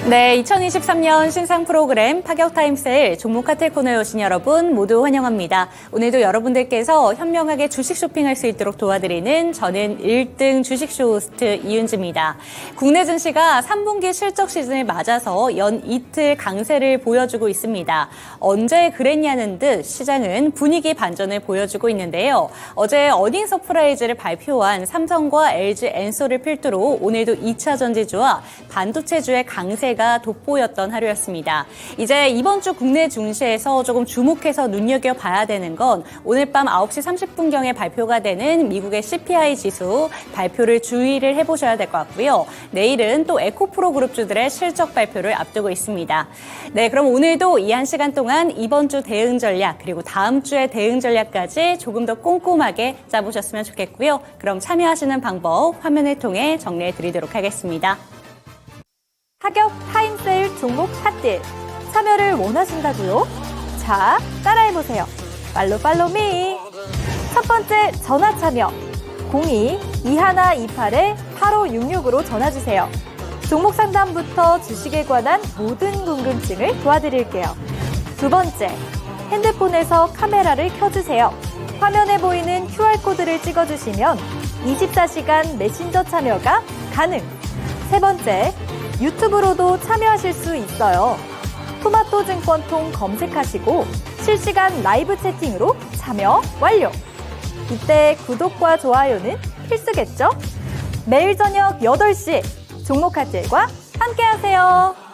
네, 2023년 신상 프로그램 파격타임 세일 종목 카텔 코너에 오신 여러분 모두 환영합니다. 오늘도 여러분들께서 현명하게 주식 쇼핑할 수 있도록 도와드리는 저는 1등 주식쇼 호스트 이윤지입니다. 국내 증시가 3분기 실적 시즌을 맞아서 연 이틀 강세를 보여주고 있습니다. 언제 그랬냐는 듯 시장은 분위기 반전을 보여주고 있는데요. 어제 어닝 서프라이즈를 발표한 삼성과 LG 엔솔을 필두로 오늘도 2차 전지주와 반도체주의 강세가 돋보였던 하루였습니다. 이제 이번 주 국내 증시에서 조금 주목해서 눈여겨봐야 되는 건 오늘 밤 9시 30분경에 발표가 되는 미국의 CPI 지수 발표를 주의를 해보셔야 될 것 같고요. 내일은 또 에코프로 그룹주들의 실적 발표를 앞두고 있습니다. 네, 그럼 오늘도 이 한 시간 동안 이번 주 대응 전략 그리고 다음 주의 대응 전략까지 조금 더 꼼꼼하게 짜보셨으면 좋겠고요. 그럼 참여하시는 방법 화면을 통해 정리해 드리도록 하겠습니다. 파격 타임세일 종목 핫딜 참여를 원하신다고요? 자, 따라해보세요. 팔로미. 첫 번째 전화 참여 02-2128-8566으로 전화주세요. 종목 상담부터 주식에 관한 모든 궁금증을 도와드릴게요. 두 번째, 핸드폰에서 카메라를 켜주세요. 화면에 보이는 QR코드를 찍어주시면 24시간 메신저 참여가 가능. 세 번째, 유튜브로도 참여하실 수 있어요. 토마토 증권통 검색하시고 실시간 라이브 채팅으로 참여 완료. 이때 구독과 좋아요는 필수겠죠? 매일 저녁 8시 종목 핫딜과 함께하세요.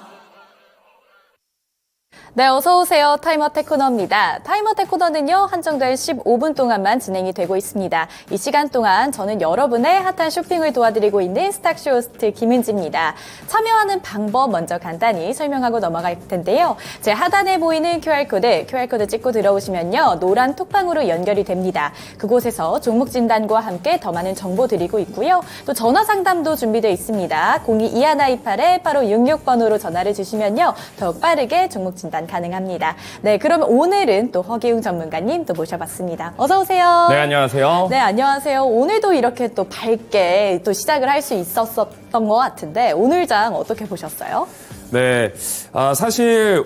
네, 어서 오세요. 타이머 테크노입니다. 타이머 테크노는요, 한정된 15분 동안만 진행이 되고 있습니다. 이 시간 동안 저는 여러분의 핫한 쇼핑을 도와드리고 있는 스탁쇼 호스트 김은지입니다. 참여하는 방법 먼저 간단히 설명하고 넘어갈 텐데요. 제 하단에 보이는 QR코드 찍고 들어오시면요, 노란 톡방으로 연결이 됩니다. 그곳에서 종목 진단과 함께 더 많은 정보 드리고 있고요. 또 전화 상담도 준비되어 있습니다. 02-2128-8566번으로 전화를 주시면요, 더욱 빠르게 종목 진단 가능합니다. 네, 그럼 오늘은 또 허기웅 전문가님 또 모셔봤습니다. 어서 오세요. 네, 안녕하세요. 네, 안녕하세요. 오늘도 이렇게 또 밝게 또 시작을 할 수 있었던 것 같은데 오늘 장 어떻게 보셨어요? 네, 사실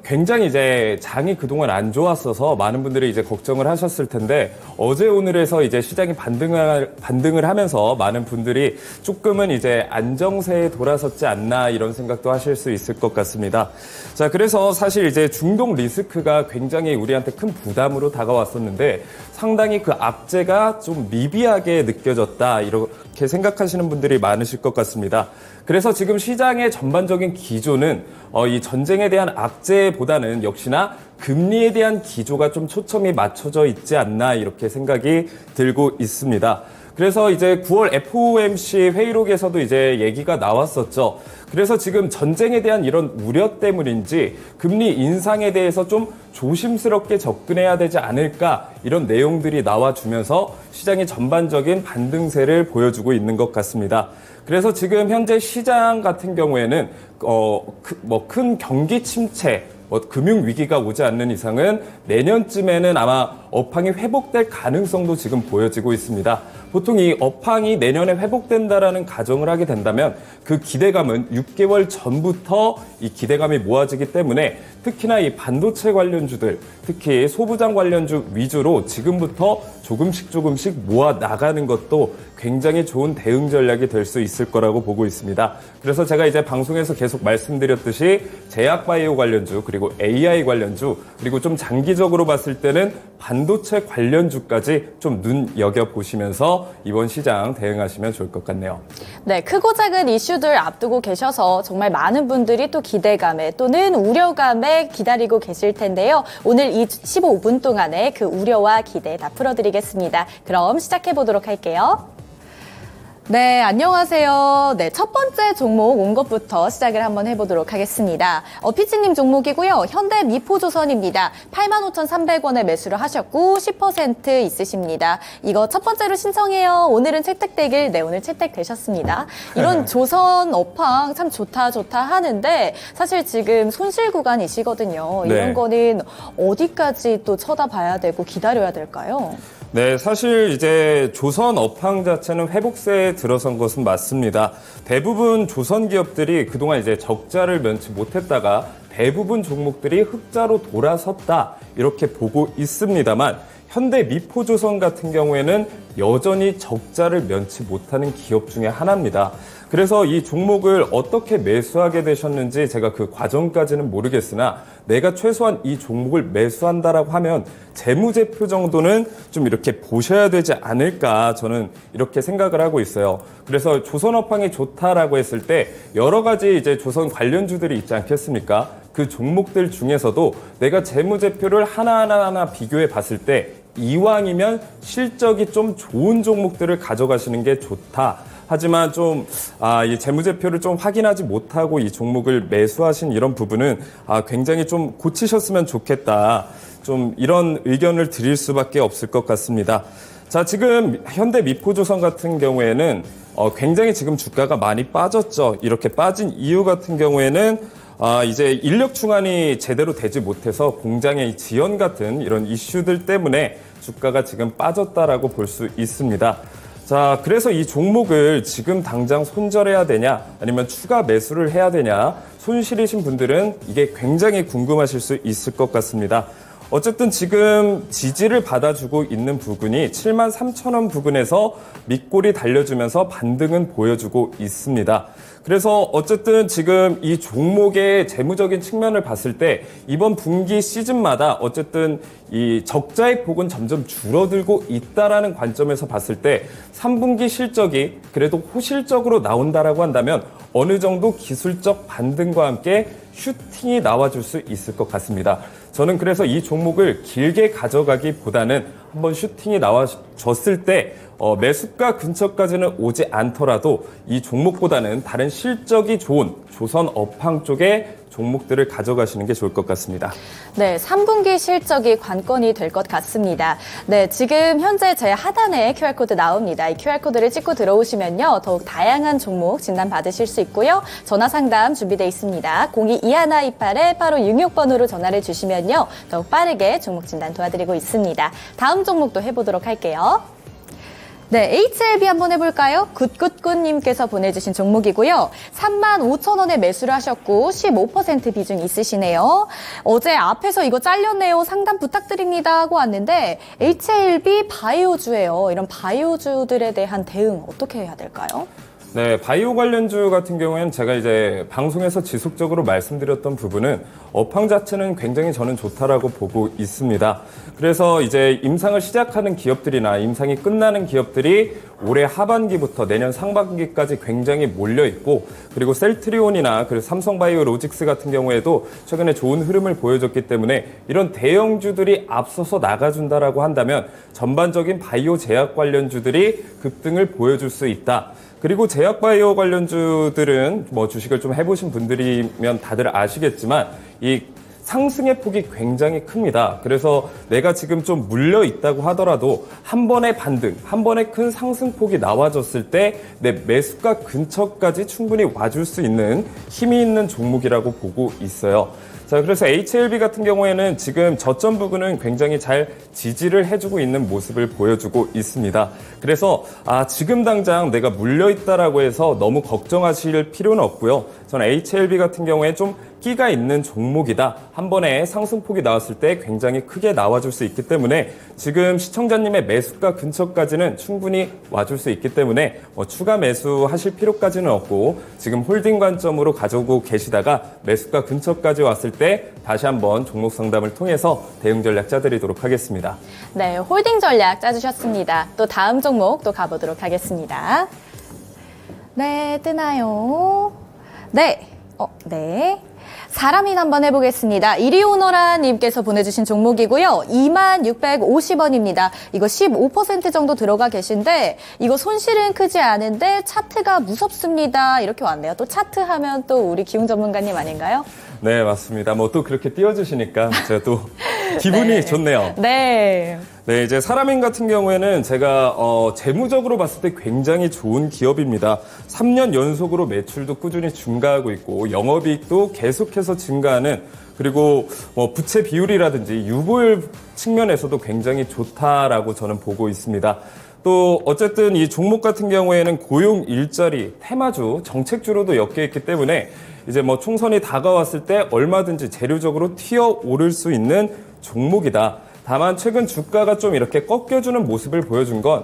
굉장히 이제 장이 그동안 안 좋았어서 많은 분들이 이제 걱정을 하셨을 텐데 어제 오늘에서 이제 시장이 반등을 하면서 많은 분들이 조금은 이제 안정세에 돌아섰지 않나 이런 생각도 하실 수 있을 것 같습니다. 자, 그래서 사실 이제 중동 리스크가 굉장히 우리한테 큰 부담으로 다가왔었는데 상당히 그 악재가 좀 미비하게 느껴졌다 이렇게 생각하시는 분들이 많으실 것 같습니다. 그래서 지금 시장의 전반적인 기조는 이 전쟁에 대한 악재보다는 역시나 금리에 대한 기조가 좀 초점이 맞춰져 있지 않나 이렇게 생각이 들고 있습니다. 그래서 이제 9월 FOMC 회의록에서도 이제 얘기가 나왔었죠. 그래서 지금 전쟁에 대한 이런 우려 때문인지 금리 인상에 대해서 좀 조심스럽게 접근해야 되지 않을까 이런 내용들이 나와주면서 시장이 전반적인 반등세를 보여주고 있는 것 같습니다. 그래서 지금 현재 시장 같은 경우에는 큰 경기 침체, 금융 위기가 오지 않는 이상은 내년쯤에는 아마 업황이 회복될 가능성도 지금 보여지고 있습니다. 보통 이 업황이 내년에 회복된다라는 가정을 하게 된다면 그 기대감은 6개월 전부터 이 기대감이 모아지기 때문에 특히나 이 반도체 관련주들, 특히 소부장 관련주 위주로 지금부터 조금씩 모아 나가는 것도 굉장히 좋은 대응 전략이 될 수 있을 거라고 보고 있습니다. 그래서 제가 이제 방송에서 계속 말씀드렸듯이 제약바이오 관련주, 그리고 AI 관련주, 그리고 좀 장기적으로 봤을 때는 반도체 관련주까지 좀 눈여겨보시면서 이번 시장 대응하시면 좋을 것 같네요. 네, 크고 작은 이슈들 앞두고 계셔서 정말 많은 분들이 또 기대감에 또는 우려감에 기다리고 계실 텐데요. 오늘 이 15분 동안에 그 우려와 기대 다 풀어드리겠습니다. 그럼 시작해 보도록 할게요. 네, 안녕하세요. 네, 첫 번째 종목 온 것부터 시작을 한번 해보도록 하겠습니다. 피치님 종목이고요. 현대미포조선입니다. 85,300원에 매수를 하셨고 10% 있으십니다. 이거 첫 번째로 신청해요. 오늘은 채택되길, 네, 오늘 채택되셨습니다. 이런 조선 업황 참 좋다 하는데 사실 지금 손실 구간이시거든요. 이런 네. 거는 어디까지 또 쳐다봐야 되고 기다려야 될까요? 네, 사실 이제 조선 업황 자체는 회복세에 들어선 것은 맞습니다. 대부분 조선 기업들이 그동안 이제 적자를 면치 못했다가 대부분 종목들이 흑자로 돌아섰다 이렇게 보고 있습니다만 현대 미포조선 같은 경우에는 여전히 적자를 면치 못하는 기업 중에 하나입니다. 그래서 이 종목을 어떻게 매수하게 되셨는지 제가 그 과정까지는 모르겠으나 내가 최소한 이 종목을 매수한다라고 하면 재무제표 정도는 좀 이렇게 보셔야 되지 않을까 저는 이렇게 생각을 하고 있어요. 그래서 조선업황이 좋다라고 했을 때 여러 가지 이제 조선 관련주들이 있지 않겠습니까? 그 종목들 중에서도 내가 재무제표를 하나하나 비교해 봤을 때 이왕이면 실적이 좀 좋은 종목들을 가져가시는 게 좋다. 하지만 이 재무제표를 좀 확인하지 못하고 이 종목을 매수하신 이런 부분은 굉장히 좀 고치셨으면 좋겠다. 좀 이런 의견을 드릴 수밖에 없을 것 같습니다. 자, 지금 현대 미포조선 같은 경우에는 굉장히 지금 주가가 많이 빠졌죠. 이렇게 빠진 이유 같은 경우에는 이제 인력 충환이 제대로 되지 못해서 공장의 지연 같은 이런 이슈들 때문에 주가가 지금 빠졌다라고 볼 수 있습니다. 자, 그래서 이 종목을 지금 당장 손절해야 되냐, 아니면 추가 매수를 해야 되냐, 손실이신 분들은 이게 굉장히 궁금하실 수 있을 것 같습니다. 어쨌든 지금 지지를 받아주고 있는 부근이 73,000원 부근에서 밑골이 달려주면서 반등은 보여주고 있습니다. 그래서 어쨌든 지금 이 종목의 재무적인 측면을 봤을 때 이번 분기 시즌마다 어쨌든 이 적자의 폭은 점점 줄어들고 있다라는 관점에서 봤을 때 3분기 실적이 그래도 호실적으로 나온다라고 한다면 어느 정도 기술적 반등과 함께 슈팅이 나와줄 수 있을 것 같습니다. 저는 그래서 이 종목을 길게 가져가기보다는 한번 슈팅이 나와줬을 때 매수가 근처까지는 오지 않더라도 이 종목보다는 다른 실적이 좋은 조선 업황 쪽에 종목들을 가져가시는 게 좋을 것 같습니다. 네, 3분기 실적이 관건이 될 것 같습니다. 네, 지금 현재 제 하단에 QR코드 나옵니다. 이 QR코드를 찍고 들어오시면요. 더욱 다양한 종목 진단 받으실 수 있고요. 전화 상담 준비되어 있습니다. 02-2128-8566번으로 전화를 주시면요. 더욱 빠르게 종목 진단 도와드리고 있습니다. 다음 종목도 해보도록 할게요. 네, HLB 한번 해볼까요? 굿굿굿님께서 보내주신 종목이고요. 35,000원에 매수를 하셨고 15% 비중 있으시네요. 어제 앞에서 이거 잘렸네요. 상담 부탁드립니다 하고 왔는데 HLB 바이오주예요. 이런 바이오주들에 대한 대응 어떻게 해야 될까요? 네, 바이오 관련주 같은 경우에는 제가 이제 방송에서 지속적으로 말씀드렸던 부분은 업황 자체는 굉장히 저는 좋다라고 보고 있습니다. 그래서 이제 임상을 시작하는 기업들이나 임상이 끝나는 기업들이 올해 하반기부터 내년 상반기까지 굉장히 몰려 있고, 그리고 셀트리온이나 그리고 삼성바이오로직스 같은 경우에도 최근에 좋은 흐름을 보여줬기 때문에 이런 대형주들이 앞서서 나가준다라고 한다면 전반적인 바이오 제약 관련주들이 급등을 보여줄 수 있다. 그리고 제약바이오 관련주들은 뭐 주식을 좀 해보신 분들이면 다들 아시겠지만 이 상승의 폭이 굉장히 큽니다. 그래서 내가 지금 좀 물려 있다고 하더라도 한 번의 반등, 한 번의 큰 상승폭이 나와줬을 때 내 매수가 근처까지 충분히 와줄 수 있는 힘이 있는 종목이라고 보고 있어요. 자, 그래서 HLB 같은 경우에는 지금 저점 부근은 굉장히 잘 지지를 해주고 있는 모습을 보여주고 있습니다. 그래서 지금 당장 내가 물려있다라고 해서 너무 걱정하실 필요는 없고요. 저는 HLB 같은 경우에 좀 끼가 있는 종목이다. 한 번에 상승폭이 나왔을 때 굉장히 크게 나와줄 수 있기 때문에 지금 시청자님의 매수가 근처까지는 충분히 와줄 수 있기 때문에 추가 매수하실 필요까지는 없고 지금 홀딩 관점으로 가져오고 계시다가 매수가 근처까지 왔을 때 다시 한번 종목 상담을 통해서 대응 전략 짜드리도록 하겠습니다. 네, 홀딩 전략 짜주셨습니다. 또 다음 종목 또 가보도록 하겠습니다. 네, 뜨나요? 네, 네. 사람인 한번 해보겠습니다. 이리오너라님께서 보내주신 종목이고요. 2650원입니다. 이거 15% 정도 들어가 계신데 이거 손실은 크지 않은데 차트가 무섭습니다. 이렇게 왔네요. 또 차트 하면 또 우리 기웅 전문가님 아닌가요? 네, 맞습니다. 뭐 또 그렇게 띄워주시니까 제가 또 기분이 네. 좋네요. 네. 네, 이제 사람인 같은 경우에는 제가 재무적으로 봤을 때 굉장히 좋은 기업입니다. 3년 연속으로 매출도 꾸준히 증가하고 있고 영업이익도 계속해서 증가하는, 그리고 뭐 부채 비율이라든지 유보율 측면에서도 굉장히 좋다라고 저는 보고 있습니다. 또 어쨌든 이 종목 같은 경우에는 고용, 일자리, 테마주, 정책주로도 엮여 있기 때문에 이제 뭐 총선이 다가왔을 때 얼마든지 재료적으로 튀어오를 수 있는 종목이다. 다만 최근 주가가 좀 이렇게 꺾여주는 모습을 보여준 건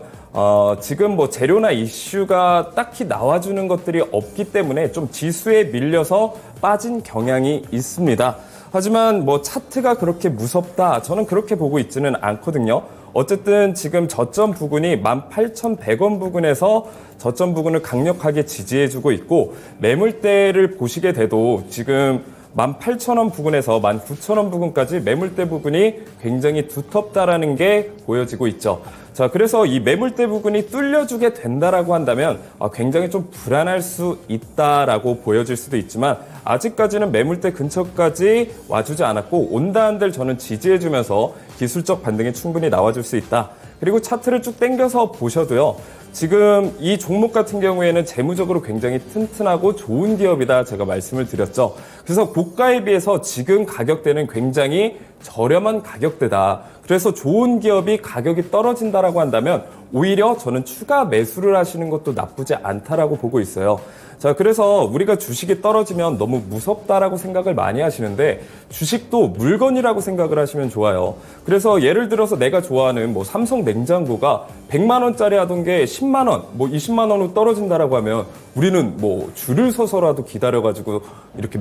지금 뭐 재료나 이슈가 딱히 나와주는 것들이 없기 때문에 좀 지수에 밀려서 빠진 경향이 있습니다. 하지만 뭐 차트가 그렇게 무섭다, 저는 그렇게 보고 있지는 않거든요. 어쨌든 지금 저점 부근이 18,100원 부근에서 저점 부근을 강력하게 지지해주고 있고, 매물대를 보시게 돼도 지금 18,000원 부근에서 19,000원 부근까지 매물대 부분이 굉장히 두텁다라는 게 보여지고 있죠. 자, 그래서 이 매물대 부분이 뚫려주게 된다라고 한다면 굉장히 좀 불안할 수 있다라고 보여질 수도 있지만, 아직까지는 매물대 근처까지 와주지 않았고 온다 한들 저는 지지해주면서 기술적 반등이 충분히 나와줄 수 있다. 그리고 차트를 쭉 당겨서 보셔도요, 지금 이 종목 같은 경우에는 재무적으로 굉장히 튼튼하고 좋은 기업이다 제가 말씀을 드렸죠. 그래서 고가에 비해서 지금 가격대는 굉장히 저렴한 가격대다. 그래서 좋은 기업이 가격이 떨어진다라고 한다면 오히려 저는 추가 매수를 하시는 것도 나쁘지 않다라고 보고 있어요. 자, 그래서 우리가 주식이 떨어지면 너무 무섭다라고 생각을 많이 하시는데, 주식도 물건이라고 생각을 하시면 좋아요. 그래서 예를 들어서 내가 좋아하는 뭐 삼성 냉장고가 100만 원짜리 하던 게 10만 원, 뭐 20만 원으로 떨어진다라고 하면 우리는 뭐 줄을 서서라도 기다려가지고 이렇게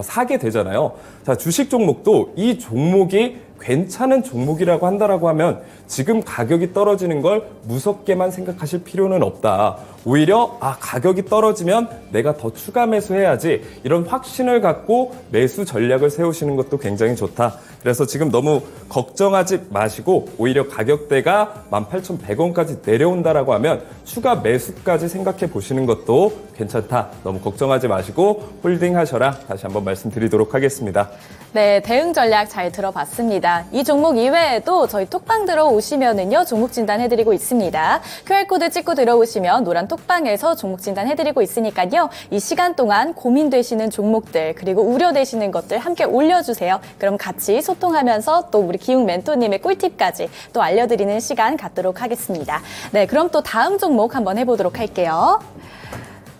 사게 되잖아요. 자, 주식 종목도 이 종목이 괜찮은 종목이라고 한다라고 하면 지금 가격이 떨어지는 걸 무섭게만 생각하실 필요는 없다. 오히려 가격이 떨어지면 내가 더 추가 매수해야지, 이런 확신을 갖고 매수 전략을 세우시는 것도 굉장히 좋다. 그래서 지금 너무 걱정하지 마시고 오히려 가격대가 18,100원까지 내려온다라고 하면 추가 매수까지 생각해 보시는 것도 괜찮다. 너무 걱정하지 마시고 홀딩 하셔라. 다시 한번 말씀드리도록 하겠습니다. 네, 대응 전략 잘 들어봤습니다. 이 종목 이외에도 저희 톡방 들어오시면은요, 종목 진단 해드리고 있습니다. QR코드 찍고 들어오시면 노란 톡방에서 종목 진단 해드리고 있으니까요, 이 시간 동안 고민되시는 종목들, 그리고 우려되시는 것들 함께 올려주세요. 그럼 같이 소통하면서 또 우리 기웅 멘토님의 꿀팁까지 또 알려드리는 시간 갖도록 하겠습니다. 네, 그럼 또 다음 종목 한번 해보도록 할게요.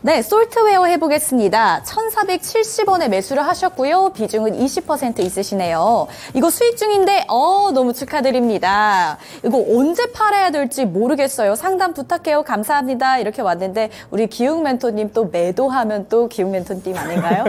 네, 솔트웨어 해보겠습니다. 1,470원에 매수를 하셨고요. 비중은 20% 있으시네요. 이거 수익 중인데 너무 축하드립니다. 이거 언제 팔아야 될지 모르겠어요. 상담 부탁해요. 감사합니다. 이렇게 왔는데 우리 기웅 멘토님 또 매도하면 또 기웅 멘토님 아닌가요?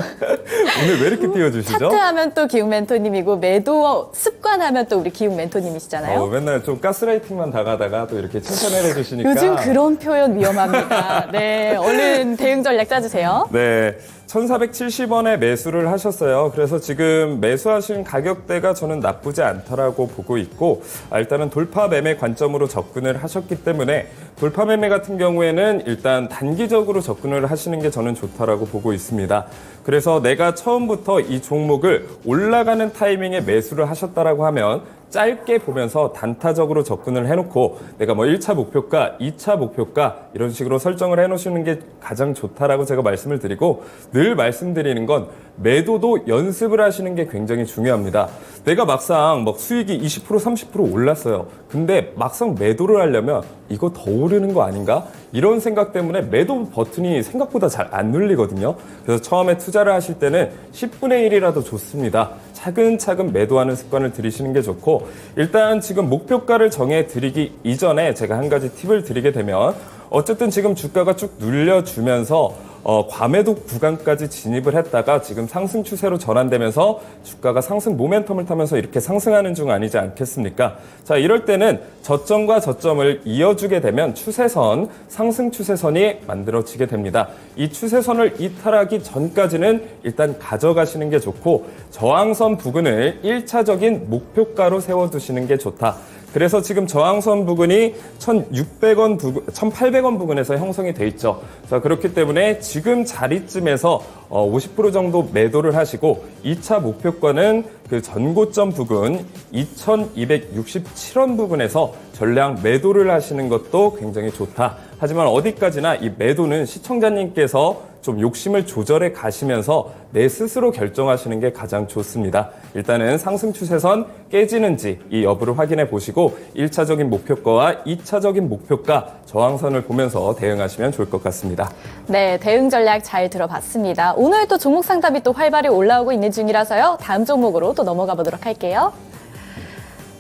오늘 왜 이렇게 띄워주시죠? 차트하면 또 기웅 멘토님이고 매도 습관하면 또 우리 기웅 멘토님이시잖아요. 맨날 좀 가스라이팅만 당하다가 또 이렇게 칭찬을 해주시니까. 요즘 그런 표현 위험합니다. 네, 얼른 대응 전략 짜주세요. 네, 1,470원에 매수를 하셨어요. 그래서 지금 매수하신 가격대가 저는 나쁘지 않다라고 보고 있고, 일단은 돌파 매매 관점으로 접근을 하셨기 때문에 돌파 매매 같은 경우에는 일단 단기적으로 접근을 하시는 게 저는 좋다라고 보고 있습니다. 그래서 내가 처음부터 이 종목을 올라가는 타이밍에 매수를 하셨다라고 하면 짧게 보면서 단타적으로 접근을 해놓고 내가 뭐 1차 목표가, 2차 목표가 이런 식으로 설정을 해놓으시는 게 가장 좋다라고 제가 말씀을 드리고, 늘 말씀드리는 건 매도도 연습을 하시는 게 굉장히 중요합니다. 내가 막상 막 수익이 20% 30% 올랐어요. 근데 막상 매도를 하려면 이거 더 오르는 거 아닌가? 이런 생각 때문에 매도 버튼이 생각보다 잘 안 눌리거든요. 그래서 처음에 투자를 하실 때는 10분의 1이라도 좋습니다. 차근차근 매도하는 습관을 들이시는 게 좋고, 일단 지금 목표가를 정해 드리기 이전에 제가 한 가지 팁을 드리게 되면, 어쨌든 지금 주가가 쭉 눌려주면서 과매도 구간까지 진입을 했다가 지금 상승 추세로 전환되면서 주가가 상승 모멘텀을 타면서 이렇게 상승하는 중 아니지 않겠습니까? 자, 이럴 때는 저점과 저점을 이어주게 되면 추세선, 상승 추세선이 만들어지게 됩니다. 이 추세선을 이탈하기 전까지는 일단 가져가시는 게 좋고, 저항선 부근을 1차적인 목표가로 세워두시는 게 좋다. 그래서 지금 저항선 부근이 1,600원 부근, 1,800원 부근에서 형성이 돼 있죠. 자, 그렇기 때문에 지금 자리쯤에서 50% 정도 매도를 하시고 2차 목표가는 그 전고점 부근 2,267원 부근에서 전량 매도를 하시는 것도 굉장히 좋다. 하지만 어디까지나 이 매도는 시청자님께서 좀 욕심을 조절해 가시면서 내 스스로 결정하시는 게 가장 좋습니다. 일단은 상승 추세선 깨지는지 이 여부를 확인해 보시고 1차적인 목표가와 2차적인 목표가 저항선을 보면서 대응하시면 좋을 것 같습니다. 네, 대응 전략 잘 들어봤습니다. 오늘 또 종목 상담이 또 활발히 올라오고 있는 중이라서요. 다음 종목으로 또 넘어가 보도록 할게요.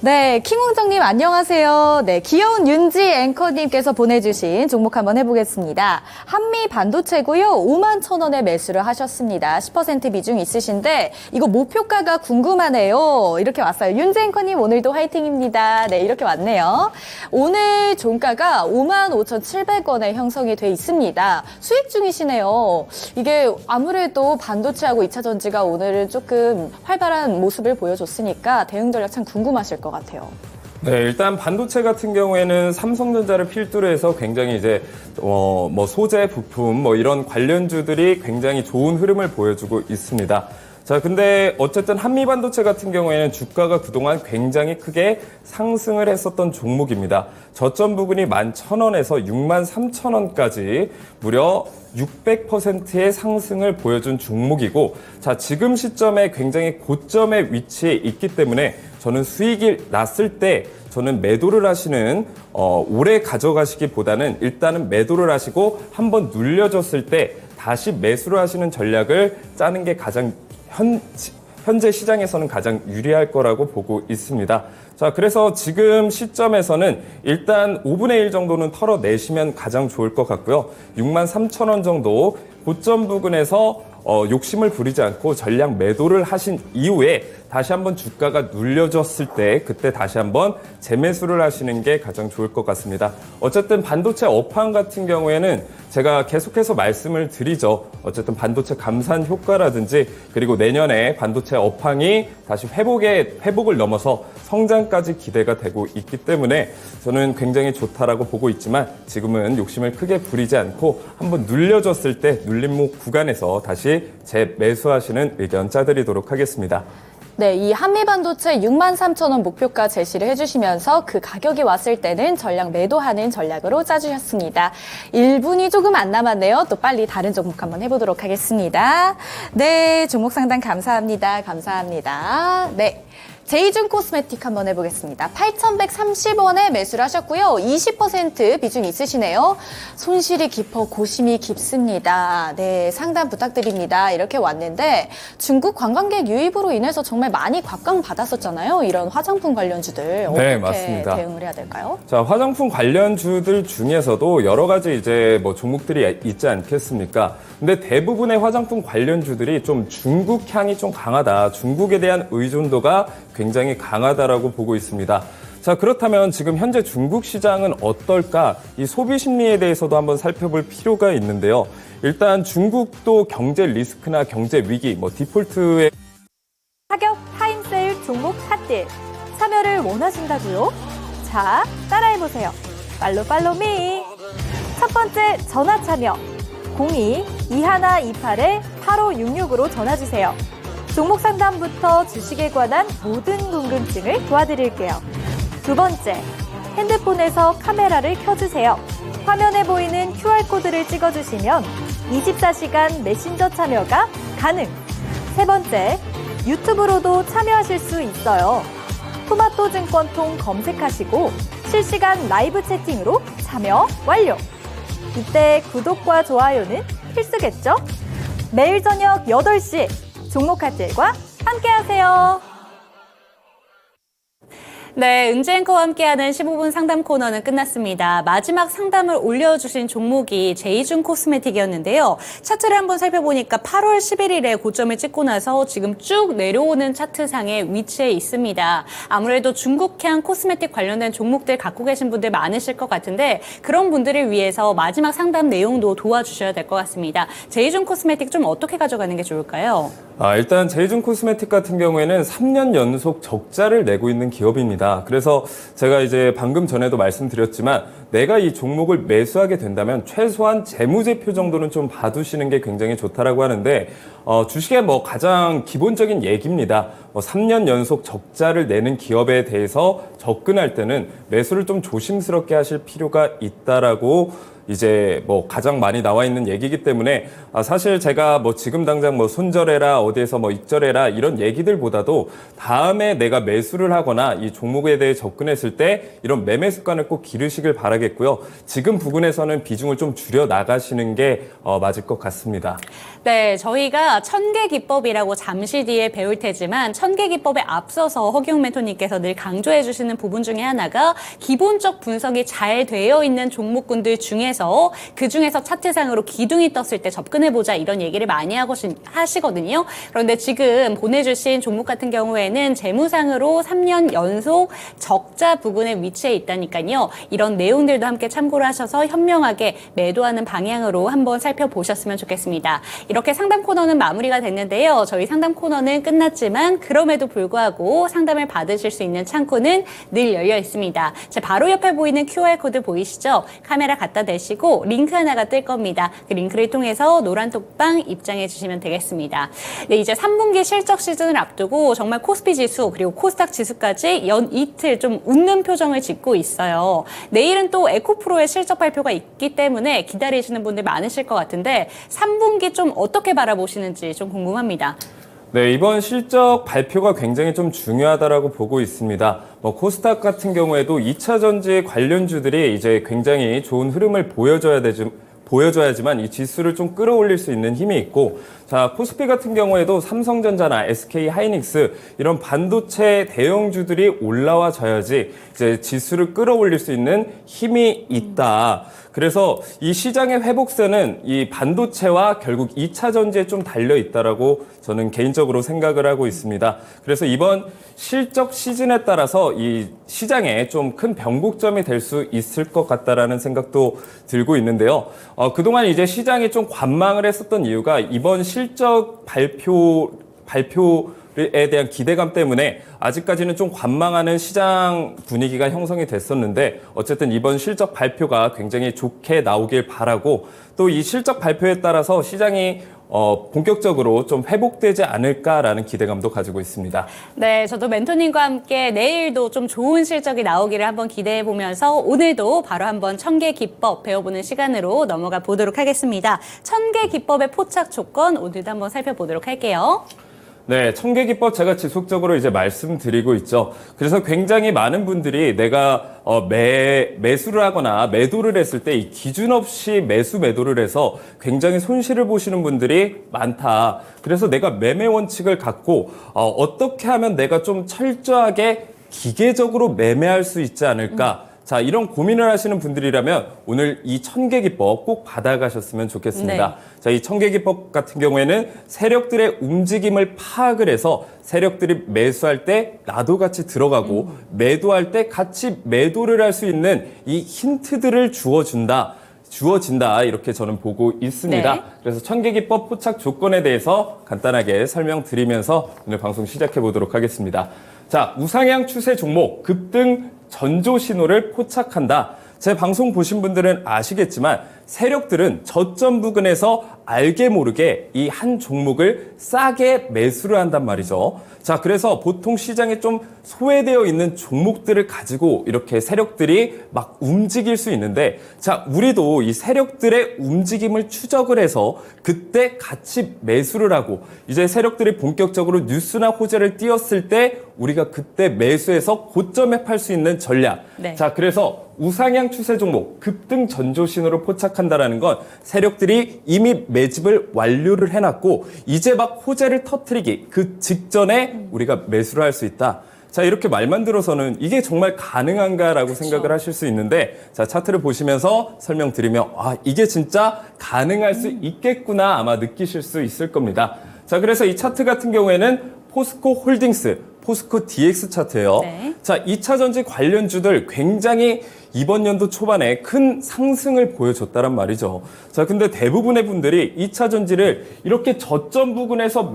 네, 킹홍정님 안녕하세요. 네, 귀여운 윤지 앵커님께서 보내주신 종목 한번 해보겠습니다. 한미 반도체고요. 51,000원에 매수를 하셨습니다. 10% 비중 있으신데 이거 목표가가 궁금하네요. 이렇게 왔어요. 윤지 앵커님 오늘도 화이팅입니다. 네, 이렇게 왔네요. 오늘 종가가 55,700원에 형성이 돼 있습니다. 수익 중이시네요. 이게 아무래도 반도체하고 2차 전지가 오늘은 조금 활발한 모습을 보여줬으니까 대응 전략 참 궁금하실 것 같아요. 네, 일단 반도체 같은 경우에는 삼성전자를 필두로 해서 굉장히 이제 뭐 소재, 부품 뭐 이런 관련주들이 굉장히 좋은 흐름을 보여주고 있습니다. 자, 근데 어쨌든 한미반도체 같은 경우에는 주가가 그동안 굉장히 크게 상승을 했었던 종목입니다. 저점 부근이 11,000원에서 63,000원까지 무려 600%의 상승을 보여준 종목이고, 자, 지금 시점에 굉장히 고점에 위치해 있기 때문에 저는 수익이 났을 때 저는 매도를 하시는 오래 가져가시기보다는 일단은 매도를 하시고 한번 눌려졌을 때 다시 매수를 하시는 전략을 짜는 게 가장 현재 시장에서는 가장 유리할 거라고 보고 있습니다. 자, 그래서 지금 시점에서는 일단 5분의 1 정도는 털어내시면 가장 좋을 것 같고요. 63,000원 정도 고점 부근에서 욕심을 부리지 않고 전량 매도를 하신 이후에 다시 한번 주가가 눌려졌을 때 그때 다시 한번 재매수를 하시는 게 가장 좋을 것 같습니다. 어쨌든 반도체 업황 같은 경우에는 제가 계속해서 말씀을 드리죠. 어쨌든 반도체 감산 효과라든지 그리고 내년에 반도체 업황이 다시 회복을 넘어서 성장까지 기대가 되고 있기 때문에 저는 굉장히 좋다라고 보고 있지만 지금은 욕심을 크게 부리지 않고 한번 눌려졌을 때 눌림목 구간에서 다시 재매수하시는 의견 짜드리도록 하겠습니다. 네, 이 한미반도체 63,000원 목표가 제시를 해주시면서 그 가격이 왔을 때는 전량 매도하는 전략으로 짜주셨습니다. 1분이 조금 안 남았네요. 또 빨리 다른 종목 한번 해보도록 하겠습니다. 네, 종목 상담 감사합니다. 감사합니다. 네. 제이준 코스메틱 한번 해보겠습니다. 8,130원에 매수를 하셨고요. 20% 비중 있으시네요. 손실이 깊어 고심이 깊습니다. 네, 상담 부탁드립니다. 이렇게 왔는데 중국 관광객 유입으로 인해서 정말 많이 곽강받았었잖아요. 이런 화장품 관련주들 어떻게 네, 맞습니다. 대응을 해야 될까요? 자, 화장품 관련주들 중에서도 여러 가지 이제 뭐 종목들이 있지 않겠습니까? 근데 대부분의 화장품 관련주들이 좀 중국 향이 좀 강하다. 중국에 대한 의존도가 굉장히 강하다라고 보고 있습니다. 자, 그렇다면 지금 현재 중국 시장은 어떨까? 이 소비 심리에 대해서도 한번 살펴볼 필요가 있는데요. 일단 중국도 경제 리스크나 경제 위기, 뭐 디폴트에 파격 타임세일 종목 핫딜 참여를 원하신다고요? 자, 따라해보세요. 팔로미. 첫 번째 전화 참여 02-2128-8566으로 전화주세요. 종목 상담부터 주식에 관한 모든 궁금증을 도와드릴게요. 두 번째, 핸드폰에서 카메라를 켜주세요. 화면에 보이는 QR코드를 찍어주시면 24시간 메신저 참여가 가능. 세 번째, 유튜브로도 참여하실 수 있어요. 토마토 증권통 검색하시고 실시간 라이브 채팅으로 참여 완료. 이때 구독과 좋아요는 필수겠죠? 매일 저녁 8시 종목 핫딜과 함께하세요. 네, 은지 앵커와 함께하는 15분 상담 코너는 끝났습니다. 마지막 상담을 올려주신 종목이 제이준 코스메틱이었는데요. 차트를 한번 살펴보니까 8월 11일에 고점을 찍고 나서 지금 쭉 내려오는 차트상에 위치해 있습니다. 아무래도 중국향 코스메틱 관련된 종목들 갖고 계신 분들 많으실 것 같은데 그런 분들을 위해서 마지막 상담 내용도 도와주셔야 될 것 같습니다. 제이준 코스메틱 좀 어떻게 가져가는 게 좋을까요? 일단 제이준 코스메틱 같은 경우에는 3년 연속 적자를 내고 있는 기업입니다. 있습니다. 그래서 제가 이제 방금 전에도 말씀드렸지만 내가 이 종목을 매수하게 된다면 최소한 재무제표 정도는 좀 봐두시는 게 굉장히 좋다라고 하는데 주식의 뭐 가장 기본적인 얘기입니다. 3년 연속 적자를 내는 기업에 대해서 접근할 때는 매수를 좀 조심스럽게 하실 필요가 있다라고 이제 뭐 가장 많이 나와 있는 얘기이기 때문에 사실 제가 뭐 지금 당장 뭐 손절해라 어디에서 뭐 익절해라 이런 얘기들보다도 다음에 내가 매수를 하거나 이 종목에 대해 접근했을 때 이런 매매 습관을 꼭 기르시길 바라겠고요. 지금 부근에서는 비중을 좀 줄여 나가시는 게 맞을 것 같습니다. 네, 저희가 천개 기법이라고 잠시 뒤에 배울 테지만 천개 기법에 앞서서 허기용 멘토님께서 늘 강조해 주시는 부분 중에 하나가 기본적 분석이 잘 되어 있는 종목군들 중에서 그중에서 차트상으로 기둥이 떴을 때 접근해보자 이런 얘기를 많이 하시거든요. 그런데 지금 보내주신 종목 같은 경우에는 재무상으로 3년 연속 적자 부근에 위치해 있다니까요. 이런 내용들도 함께 참고를 하셔서 현명하게 매도하는 방향으로 한번 살펴보셨으면 좋겠습니다. 이렇게 상담 코너는 마무리가 됐는데요. 저희 상담 코너는 끝났지만 그럼에도 불구하고 상담을 받으실 수 있는 창구는 늘 열려 있습니다. 제 바로 옆에 보이는 QR코드 보이시죠? 카메라 갖다 대시고 링크 하나가 뜰 겁니다. 그 링크를 통해서 노란톡방 입장해 주시면 되겠습니다. 네, 이제 3분기 실적 시즌을 앞두고 정말 코스피 지수 그리고 코스닥 지수까지 연 이틀 좀 웃는 표정을 짓고 있어요. 내일은 또 에코프로의 실적 발표가 있기 때문에 기다리시는 분들 많으실 것 같은데 3분기 좀 어떻게 바라보시는지 좀 궁금합니다. 네, 이번 실적 발표가 굉장히 좀 중요하다라고 보고 있습니다. 코스닥 같은 경우에도 2차 전지 관련주들이 이제 굉장히 좋은 흐름을 보여줘야지만 이 지수를 좀 끌어올릴 수 있는 힘이 있고, 자, 코스피 같은 경우에도 삼성전자나 SK 하이닉스 이런 반도체 대형주들이 올라와줘야지 이제 지수를 끌어올릴 수 있는 힘이 있다. 그래서 이 시장의 회복세는 이 반도체와 결국 2차 전지에 좀 달려 있다라고 저는 개인적으로 생각을 하고 있습니다. 그래서 이번 실적 시즌에 따라서 이 시장에 좀 큰 변곡점이 될 수 있을 것 같다라는 생각도 들고 있는데요. 그동안 이제 시장이 좀 관망을 했었던 이유가 이번 실적 발표에 대한 기대감 때문에 아직까지는 좀 관망하는 시장 분위기가 형성이 됐었는데 어쨌든 이번 실적 발표가 굉장히 좋게 나오길 바라고 또 이 실적 발표에 따라서 시장이 본격적으로 좀 회복되지 않을까라는 기대감도 가지고 있습니다. 네, 저도 멘토님과 함께 내일도 좀 좋은 실적이 나오기를 한번 기대해 보면서 오늘도 바로 한번 천개 기법 배워보는 시간으로 넘어가 보도록 하겠습니다. 천개 기법의 포착 조건 오늘도 한번 살펴보도록 할게요. 네, 천개 기법 제가 지속적으로 이제 말씀드리고 있죠. 그래서 굉장히 많은 분들이 내가 매수를 하거나 매도를 했을 때 이 기준 없이 매도를 해서 굉장히 손실을 보시는 분들이 많다. 그래서 내가 매매 원칙을 갖고 어떻게 하면 내가 좀 철저하게 기계적으로 매매할 수 있지 않을까. 자, 이런 고민을 하시는 분들이라면 오늘 이 천개 기법 꼭 받아가셨으면 좋겠습니다. 네. 자, 이 천개 기법 같은 경우에는 세력들의 움직임을 파악을 해서 세력들이 매수할 때 나도 같이 들어가고 매도할 때 같이 매도를 할 수 있는 이 힌트들을 주어진다 이렇게 저는 보고 있습니다. 네. 그래서 천개 기법 포착 조건에 대해서 간단하게 설명드리면서 오늘 방송 시작해 보도록 하겠습니다. 자, 우상향 추세 종목 급등 전조 신호를 포착한다. 제 방송 보신 분들은 아시겠지만 세력들은 저점 부근에서 알게 모르게 이 한 종목을 싸게 매수를 한단 말이죠. 자, 그래서 보통 시장에 좀 소외되어 있는 종목들을 가지고 이렇게 세력들이 막 움직일 수 있는데, 자, 우리도 이 세력들의 움직임을 추적을 해서 그때 같이 매수를 하고 이제 세력들이 본격적으로 뉴스나 호재를 띄웠을 때 우리가 그때 매수해서 고점에 팔 수 있는 전략. 네. 자, 그래서 우상향 추세 종목 급등 전조 신호를 포착한다라는 건 세력들이 이미 매집을 완료를 해놨고 이제 막 호재를 터뜨리기 그 직전에 우리가 매수를 할 수 있다. 자, 이렇게 말만 들어서는 이게 정말 가능한가라고 그렇죠. 생각을 하실 수 있는데, 자, 차트를 보시면서 설명드리면 이게 진짜 가능할 수 있겠구나 아마 느끼실 수 있을 겁니다. 자, 그래서 이 차트 같은 경우에는 포스코 홀딩스, 포스코 DX 차트예요. 네. 자, 2차 전지 관련주들 굉장히 이번 연도 초반에 큰 상승을 보여줬다란 말이죠. 자, 근데 대부분의 분들이 2차 전지를 이렇게 저점 부근에서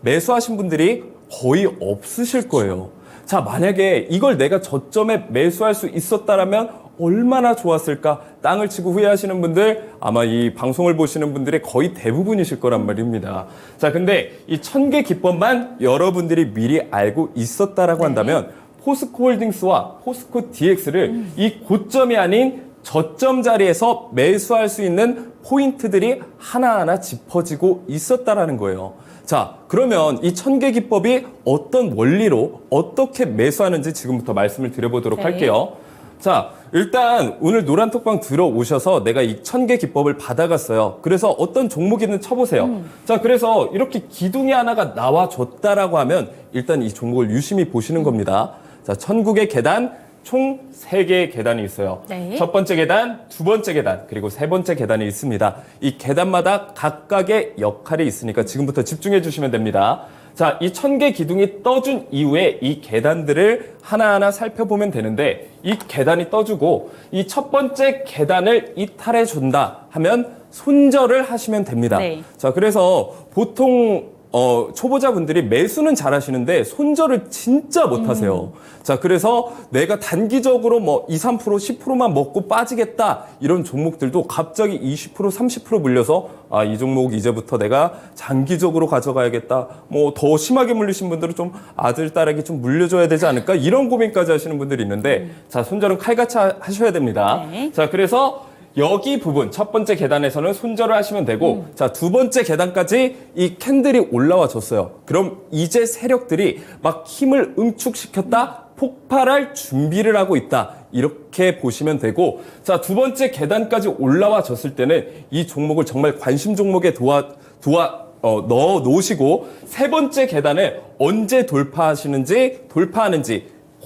매수하신 분들이 거의 없으실 거예요. 자, 만약에 이걸 내가 저점에 매수할 수 있었다라면 얼마나 좋았을까? 땅을 치고 후회하시는 분들 아마 이 방송을 보시는 분들의 거의 대부분이실 거란 말입니다. 자, 근데 이 1000개 기법만 여러분들이 미리 알고 있었다라고 한다면 포스코홀딩스와 포스코 DX를 이 고점이 아닌 저점 자리에서 매수할 수 있는 포인트들이 하나하나 짚어지고 있었다라는 거예요. 자, 그러면 이 1000개 기법이 어떤 원리로 어떻게 매수하는지 지금부터 말씀을 드려보도록 할게요. 자, 일단 오늘 노란톡방 들어오셔서 내가 이 1000개 기법을 받아갔어요. 그래서 어떤 종목이든 쳐보세요. 자, 그래서 이렇게 기둥이 하나가 나와줬다라고 하면 일단 이 종목을 유심히 보시는 겁니다. 자, 1000국의 계단, 총 3개의 계단이 있어요. 네. 첫 번째 계단, 두 번째 계단, 그리고 세 번째 계단이 있습니다. 이 계단마다 각각의 역할이 있으니까 지금부터 집중해 주시면 됩니다. 자, 이 1000개 기둥이 떠준 이후에 이 계단들을 하나하나 살펴보면 되는데 이 계단이 떠주고 이 첫 번째 계단을 이탈해 준다 하면 손절을 하시면 됩니다. 네. 자, 그래서 보통 초보자분들이 매수는 잘 하시는데 손절을 진짜 못 하세요. 자, 그래서 내가 단기적으로 뭐 2, 3%, 10%만 먹고 빠지겠다 이런 종목들도 갑자기 20%, 30% 물려서 아, 이 종목 이제부터 내가 장기적으로 가져가야겠다. 뭐 더 심하게 물리신 분들은 좀 아들, 딸에게 좀 물려줘야 되지 않을까? 이런 고민까지 하시는 분들이 있는데 자, 손절은 칼같이 하셔야 됩니다. 네. 자, 그래서 여기 부분 첫 번째 계단에서는 손절을 하시면 되고 자, 두 번째 계단까지 이 캔들이 올라와 줬어요. 그럼 이제 세력들이 막 힘을 응축시켰다 폭발할 준비를 하고 있다 이렇게 보시면 되고 자, 두 번째 계단까지 올라와 줬을 때는 이 종목을 정말 관심 종목에 넣어 놓으시고 세 번째 계단을 언제 돌파하는지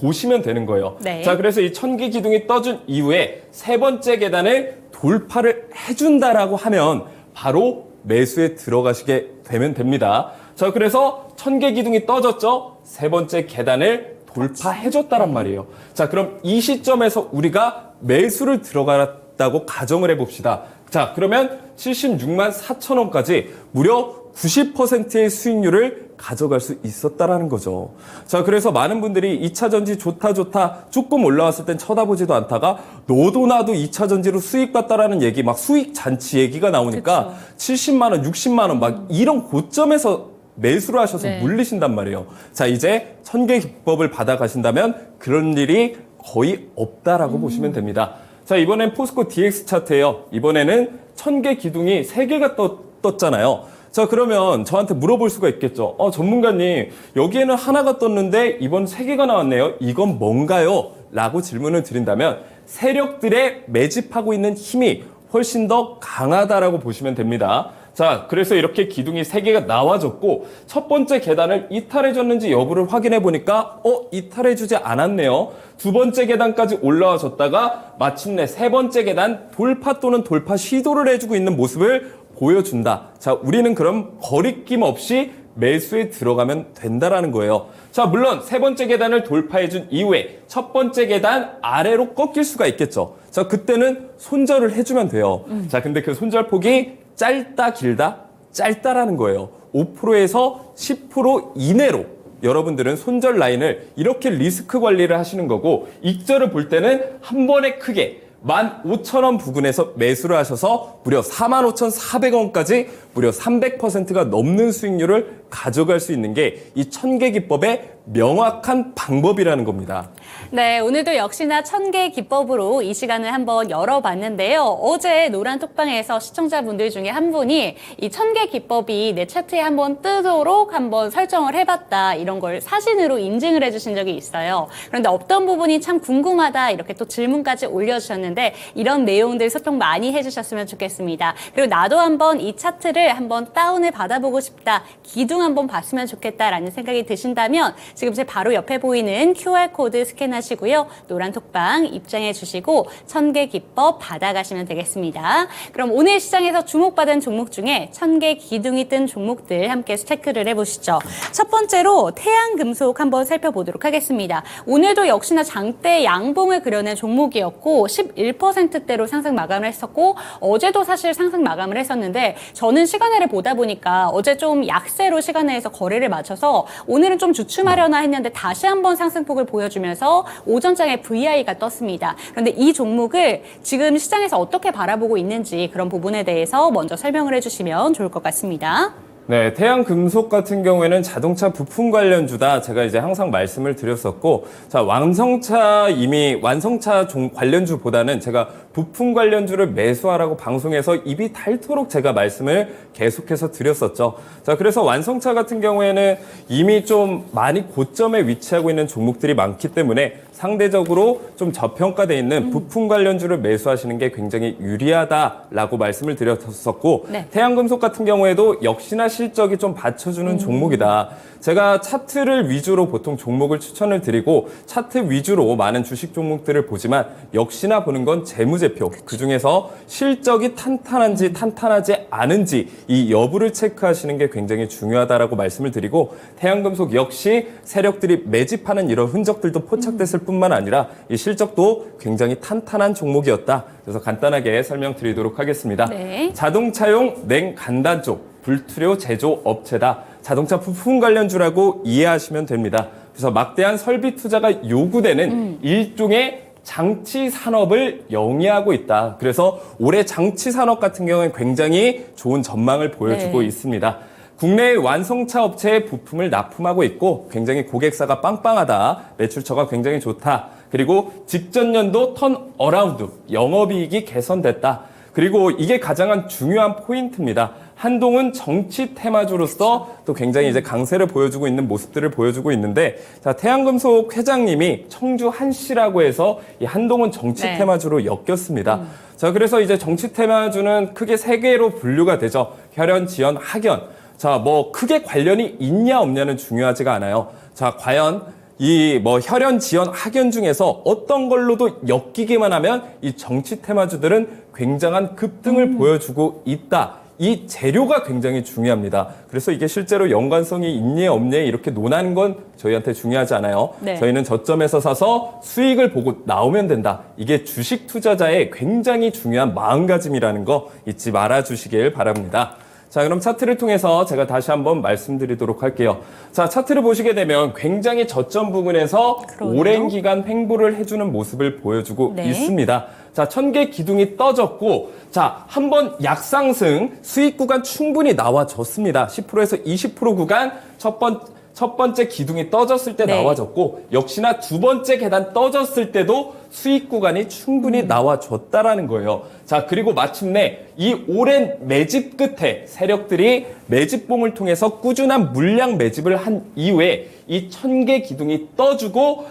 보시면 되는 거예요. 네. 자, 그래서 이 1000개 기둥이 떠준 이후에 세 번째 계단을 돌파를 해준다라고 하면 바로 매수에 들어가시게 되면 됩니다. 자, 그래서 1000개 기둥이 떠졌죠? 세 번째 계단을 돌파해줬다란 말이에요. 자, 그럼 이 시점에서 우리가 매수를 들어갔다고 가정을 해봅시다. 자, 그러면 76만 4천 원까지 무려 90%의 수익률을 가져갈 수 있었다라는 거죠. 자, 그래서 많은 분들이 2차 전지 좋다 조금 올라왔을 땐 쳐다보지도 않다가 너도 나도 2차 전지로 수익 봤다라는 얘기 막 수익 잔치 얘기가 나오니까 70만 원, 60만 원 막 이런 고점에서 매수를 하셔서 네. 물리신단 말이에요. 자, 이제 1000개 기법을 받아가신다면 그런 일이 거의 없다라고 보시면 됩니다. 자, 이번엔 포스코 DX 차트예요. 이번에는 1000개 기둥이 3개가 떴잖아요. 자, 그러면 저한테 물어볼 수가 있겠죠. 전문가님, 여기에는 하나가 떴는데 이번 3개가 나왔네요. 이건 뭔가요? 라고 질문을 드린다면 세력들의 매집하고 있는 힘이 훨씬 더 강하다라고 보시면 됩니다. 자, 그래서 이렇게 기둥이 3개가 나와줬고 첫 번째 계단을 이탈해줬는지 여부를 확인해 보니까 이탈해주지 않았네요. 두 번째 계단까지 올라와 줬다가 마침내 세 번째 계단 돌파 또는 돌파 시도를 해주고 있는 모습을 보여준다. 자, 우리는 그럼 거리낌 없이 매수에 들어가면 된다라는 거예요. 자, 물론 세 번째 계단을 돌파해준 이후에 첫 번째 계단 아래로 꺾일 수가 있겠죠. 자, 그때는 손절을 해주면 돼요. 자, 근데 그 손절폭이 짧다 길다? 짧다라는 거예요. 5%에서 10% 이내로 여러분들은 손절 라인을 이렇게 리스크 관리를 하시는 거고 익절을 볼 때는 한 번에 크게 15,000원 부근에서 매수를 하셔서 무려 45,400원까지 무려 300%가 넘는 수익률을 가져갈 수 있는 게 이 1000개 기법의 명확한 방법이라는 겁니다. 네, 오늘도 역시나 1000개 기법으로 이 시간을 한번 열어봤는데요. 어제 노란톡방에서 시청자분들 중에 한 분이 이 1000개 기법이 내 차트에 한번 뜨도록 한번 설정을 해봤다 이런 걸 사진으로 인증을 해주신 적이 있어요. 그런데 어떤 부분이 참 궁금하다 이렇게 또 질문까지 올려주셨는데 이런 내용들 소통 많이 해주셨으면 좋겠습니다. 그리고 나도 한번 이 차트를 한번 다운을 받아보고 싶다, 기둥 한번 봤으면 좋겠다라는 생각이 드신다면 지금 제 바로 옆에 보이는 QR코드 스캔하시고요. 노란톡방 입장해 주시고 1000개 기법 받아가시면 되겠습니다. 그럼 오늘 시장에서 주목받은 종목 중에 1000개 기둥이 뜬 종목들 함께 체크를 해보시죠. 첫 번째로 태양금속 한번 살펴보도록 하겠습니다. 오늘도 역시나 장대 양봉을 그려낸 종목이었고 11%대로 상승 마감을 했었고 어제도 사실 상승 마감을 했었는데 저는 시간외를 보다 보니까 어제 좀 약세로 시간 내에서 거래를 마쳐서 오늘은 좀 주춤하려나 했는데 다시 한번 상승폭을 보여주면서 오전장에 VI가 떴습니다. 그런데 이 종목을 지금 시장에서 어떻게 바라보고 있는지 그런 부분에 대해서 먼저 설명을 해주시면 좋을 것 같습니다. 네, 태양금속 같은 경우에는 자동차 부품 관련주다 제가 이제 항상 말씀을 드렸었고, 자, 완성차 관련주보다는 제가 부품 관련주를 매수하라고 방송에서 입이 닳도록 제가 말씀을 계속해서 드렸었죠. 자, 그래서 완성차 같은 경우에는 이미 좀 많이 고점에 위치하고 있는 종목들이 많기 때문에 상대적으로 좀 저평가되어 있는 부품 관련주를 매수하시는 게 굉장히 유리하다라고 말씀을 드렸었고, 네. 태양금속 같은 경우에도 역시나 실적이 좀 받쳐주는 종목이다. 제가 차트를 위주로 보통 종목을 추천을 드리고 차트 위주로 많은 주식 종목들을 보지만 역시나 보는 건 재무제표. 그중에서 실적이 탄탄한지 탄탄하지 않은지 이 여부를 체크하시는 게 굉장히 중요하다라고 말씀을 드리고, 태양금속 역시 세력들이 매집하는 이런 흔적들도 포착됐을 뿐만 아니라 이 실적도 굉장히 탄탄한 종목이었다. 그래서 간단하게 설명드리도록 하겠습니다. 네. 자동차용 냉간단 쪽 불투료 제조 업체다. 자동차 부품 관련주라고 이해하시면 됩니다. 그래서 막대한 설비 투자가 요구되는 일종의 장치 산업을 영위하고 있다. 그래서 올해 장치 산업 같은 경우는 굉장히 좋은 전망을 보여주고 네. 있습니다. 국내의 완성차 업체에 부품을 납품하고 있고 굉장히 고객사가 빵빵하다. 매출처가 굉장히 좋다. 그리고 직전 연도 턴어라운드, 영업이익이 개선됐다. 그리고 이게 가장 중요한 포인트입니다. 한동훈 정치 테마주로서 또 굉장히 이제 강세를 보여주고 있는 모습들을 보여주고 있는데, 자, 태양금속 회장님이 청주 한씨라고 해서 이 한동훈 정치 네. 테마주로 엮였습니다. 자, 그래서 이제 정치 테마주는 크게 세 개로 분류가 되죠. 혈연, 지연, 학연. 자, 뭐 크게 관련이 있냐 없냐는 중요하지가 않아요. 자, 과연 이 혈연, 지연, 학연 중에서 어떤 걸로도 엮이기만 하면 이 정치 테마주들은 굉장한 급등을 보여주고 있다. 이 재료가 굉장히 중요합니다. 그래서 이게 실제로 연관성이 있니 없니 이렇게 논하는 건 저희한테 중요하지 않아요. 네. 저희는 저점에서 사서 수익을 보고 나오면 된다. 이게 주식 투자자의 굉장히 중요한 마음가짐이라는 거 잊지 말아 주시길 바랍니다. 자, 그럼 차트를 통해서 제가 다시 한번 말씀드리도록 할게요. 자, 차트를 보시게 되면 굉장히 저점 부근에서 그러네요. 오랜 기간 횡보를 해주는 모습을 보여주고 네. 있습니다. 자, 1000개 기둥이 떠졌고, 자, 한번 약상승 수익 구간 충분히 나와줬습니다. 10%에서 20% 구간 첫 번째 기둥이 떠졌을 때 네. 나와줬고, 역시나 두 번째 계단 떠졌을 때도 수익 구간이 충분히 나와줬다라는 거예요. 자, 그리고 마침내 이 오랜 매집 끝에 세력들이 매집봉을 통해서 꾸준한 물량 매집을 한 이후에 이 1000개 기둥이 떠주고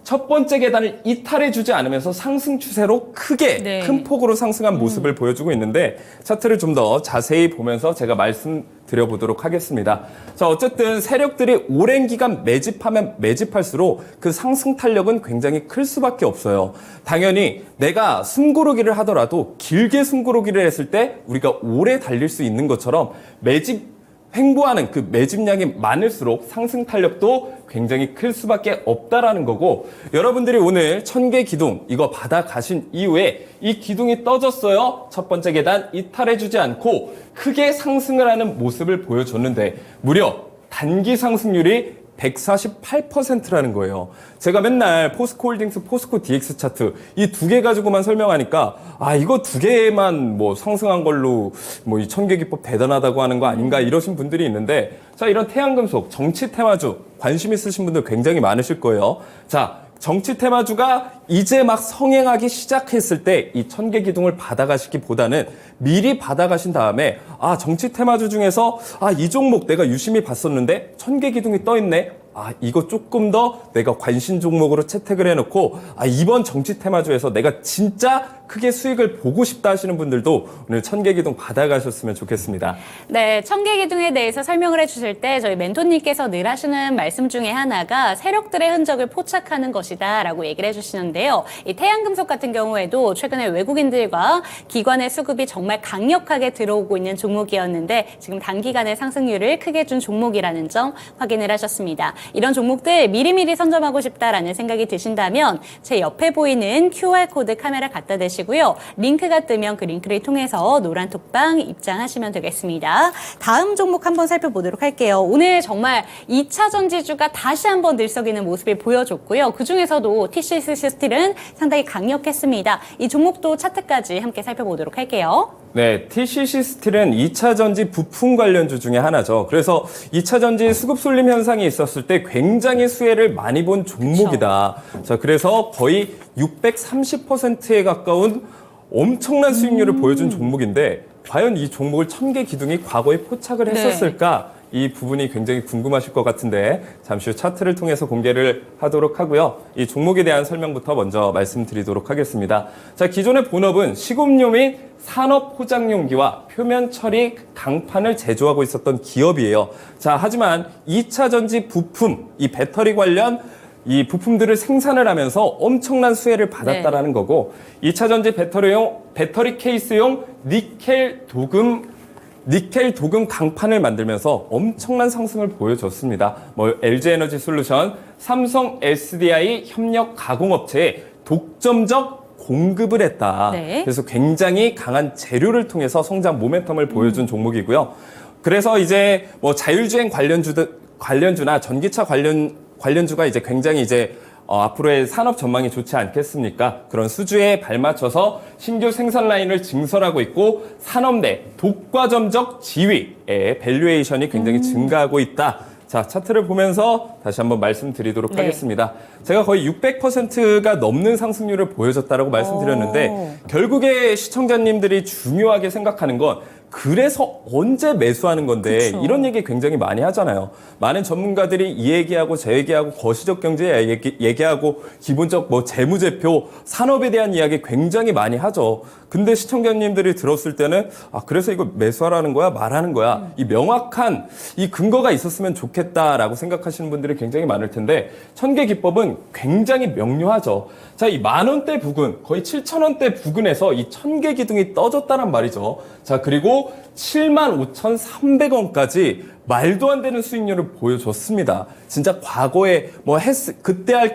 첫 번째 계단을 이탈해주지 않으면서 상승 추세로 크게 네. 큰 폭으로 상승한 모습을 보여주고 있는데, 차트를 좀 더 자세히 보면서 제가 말씀드려보도록 하겠습니다. 자, 어쨌든 세력들이 오랜 기간 매집하면 매집할수록 그 상승 탄력은 굉장히 클 수밖에 없어요. 당연히 내가 숨고르기를 하더라도 길게 숨고르기를 했을 때 우리가 오래 달릴 수 있는 것처럼 횡보하는 그 매집량이 많을수록 상승 탄력도 굉장히 클 수밖에 없다라는 거고, 여러분들이 오늘 1000개 기둥 이거 받아 가신 이후에 이 기둥이 떠졌어요. 첫 번째 계단 이탈해주지 않고 크게 상승을 하는 모습을 보여줬는데 무려 단기 상승률이 148%라는 거예요. 제가 맨날 포스코홀딩스, 포스코 DX 차트 이 두 개 가지고만 설명하니까 이거 두 개만 뭐 상승한 걸로 뭐 이 1000개 기법 대단하다고 하는 거 아닌가 이러신 분들이 있는데, 자, 이런 태양금속 정치 테마주 관심 있으신 분들 굉장히 많으실 거예요. 자, 정치 테마주가 이제 막 성행하기 시작했을 때 이 1000개 기둥을 받아가시기보다는 미리 받아가신 다음에 정치 테마주 중에서 이 종목 내가 유심히 봤었는데 1000개 기둥이 떠있네. 이거 조금 더 내가 관심 종목으로 채택을 해놓고 이번 정치 테마주에서 내가 진짜 크게 수익을 보고 싶다 하시는 분들도 오늘 1000개 기둥 받아가셨으면 좋겠습니다. 네, 1000개 기둥에 대해서 설명을 해주실 때 저희 멘토님께서 늘 하시는 말씀 중에 하나가 세력들의 흔적을 포착하는 것이다 라고 얘기를 해주시는데요. 이 태양금속 같은 경우에도 최근에 외국인들과 기관의 수급이 정말 강력하게 들어오고 있는 종목이었는데 지금 단기간에 상승률을 크게 준 종목이라는 점 확인을 하셨습니다. 이런 종목들 미리미리 선점하고 싶다라는 생각이 드신다면 제 옆에 보이는 QR코드 카메라 갖다 대시고 주시고요. 링크가 뜨면 그 링크를 통해서 노란톡방 입장하시면 되겠습니다. 다음 종목 한번 살펴보도록 할게요. 오늘 정말 2차 전지주가 다시 한번 들썩이는 모습을 보여줬고요. 그중에서도 TCS 스틸은 상당히 강력했습니다. 이 종목도 차트까지 함께 살펴보도록 할게요. 네, TCC 스틸은 2차 전지 부품 관련주 중에 하나죠. 그래서 2차 전지 수급 쏠림 현상이 있었을 때 굉장히 수혜를 많이 본 종목이다. 자, 그래서 거의 630%에 가까운 엄청난 수익률을 보여준 종목인데 과연 이 종목을 1000개 기둥이 과거에 포착을 했었을까? 이 부분이 굉장히 궁금하실 것 같은데 잠시 후 차트를 통해서 공개를 하도록 하고요. 이 종목에 대한 설명부터 먼저 말씀드리도록 하겠습니다. 자, 기존의 본업은 식음료 및 산업 포장용기와 표면 처리 강판을 제조하고 있었던 기업이에요. 자, 하지만 2차 전지 부품, 이 배터리 관련 이 부품들을 생산을 하면서 엄청난 수혜를 받았다라는 거고 2차 전지 배터리 케이스용 니켈 도금 강판을 만들면서 엄청난 상승을 보여줬습니다. LG에너지 솔루션, 삼성 SDI 협력 가공업체에 독점적 공급을 했다. 네. 그래서 굉장히 강한 재료를 통해서 성장 모멘텀을 보여준 종목이고요. 그래서 이제 자율주행 관련주나 전기차 관련주가 이제 굉장히 이제 앞으로의 산업 전망이 좋지 않겠습니까? 그런 수주에 발맞춰서 신규 생산 라인을 증설하고 있고 산업 내 독과점적 지위의 밸류에이션이 굉장히 증가하고 있다. 자, 차트를 보면서 다시 한번 말씀드리도록 하겠습니다. 제가 거의 600%가 넘는 상승률을 보여줬다라고 말씀드렸는데 결국에 시청자님들이 중요하게 생각하는 건 그래서 언제 매수하는 건데 이런 얘기 굉장히 많이 하잖아요. 많은 전문가들이 이 얘기하고 저 얘기하고 거시적 경제 얘기하고 기본적 재무제표 산업에 대한 이야기 굉장히 많이 하죠. 근데 시청자님들이 들었을 때는 그래서 이거 매수하라는 거야 말하는 거야 이 명확한 이 근거가 있었으면 좋겠다라고 생각하시는 분들이 굉장히 많을 텐데 1000개 기법은 굉장히 명료하죠. 자, 이 10,000원대 부근 거의 7,000원대 부근에서 이 1000개 기둥이 떠졌다란 말이죠. 자, 그리고 75,300원까지 말도 안 되는 수익률을 보여줬습니다. 진짜 과거에 그때 할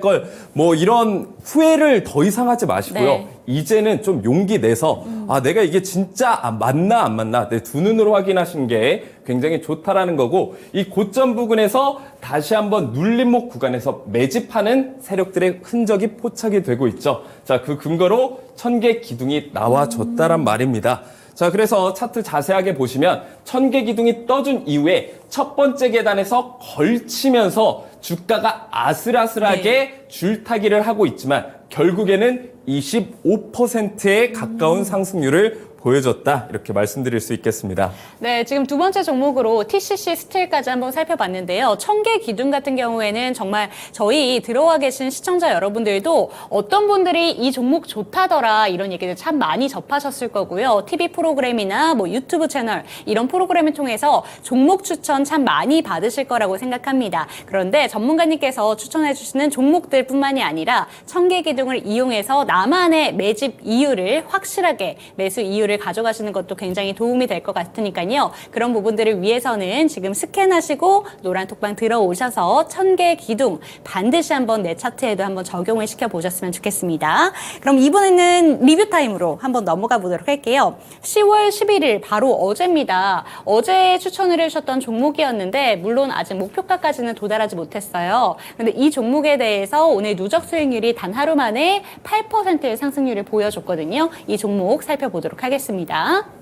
걸 이런 후회를 더 이상 하지 마시고요. 이제는 좀 용기 내서 내가 이게 진짜 맞나 안 맞나 내 두 눈으로 확인하신 게 굉장히 좋다라는 거고 이 고점 부근에서 다시 한번 눌림목 구간에서 매집하는 세력들의 흔적이 포착이 되고 있죠. 자, 그 근거로 1000개 기둥이 나와줬다란 말입니다. 자, 그래서 차트 자세하게 보시면 1000개 기둥이 떠준 이후에 첫 번째 계단에서 걸치면서 주가가 아슬아슬하게 줄타기를 하고 있지만 결국에는 25%에 가까운 상승률을 보여줬다 이렇게 말씀드릴 수 있겠습니다. 네, 지금 두 번째 종목으로 TCC 스틸까지 한번 살펴봤는데요. 1000개 기둥 같은 경우에는 정말 저희 들어와 계신 시청자 여러분들도 어떤 분들이 이 종목 좋다더라 이런 얘기를 참 많이 접하셨을 거고요. TV 프로그램이나 유튜브 채널 이런 프로그램을 통해서 종목 추천 참 많이 받으실 거라고 생각합니다. 그런데 전문가님께서 추천해 주시는 종목들 뿐만이 아니라 1000개 기둥을 이용해서 나만의 매집 이유를 확실하게 매수 이유를 가져가시는 것도 굉장히 도움이 될 것 같으니까요. 그런 부분들을 위해서는 지금 스캔하시고 노란 톡방 들어오셔서 1000개 기둥 반드시 한번 내 차트에도 한번 적용을 시켜보셨으면 좋겠습니다. 그럼 이번에는 리뷰 타임으로 한번 넘어가 보도록 할게요. 10월 11일 바로 어제입니다. 어제 추천을 해주셨던 종목이었는데 물론 아직 목표가까지는 도달하지 못했어요. 그런데 이 종목에 대해서 오늘 누적 수익률이 단 하루 만에 8%의 상승률을 보여줬거든요. 이 종목 살펴보도록 하겠습니다.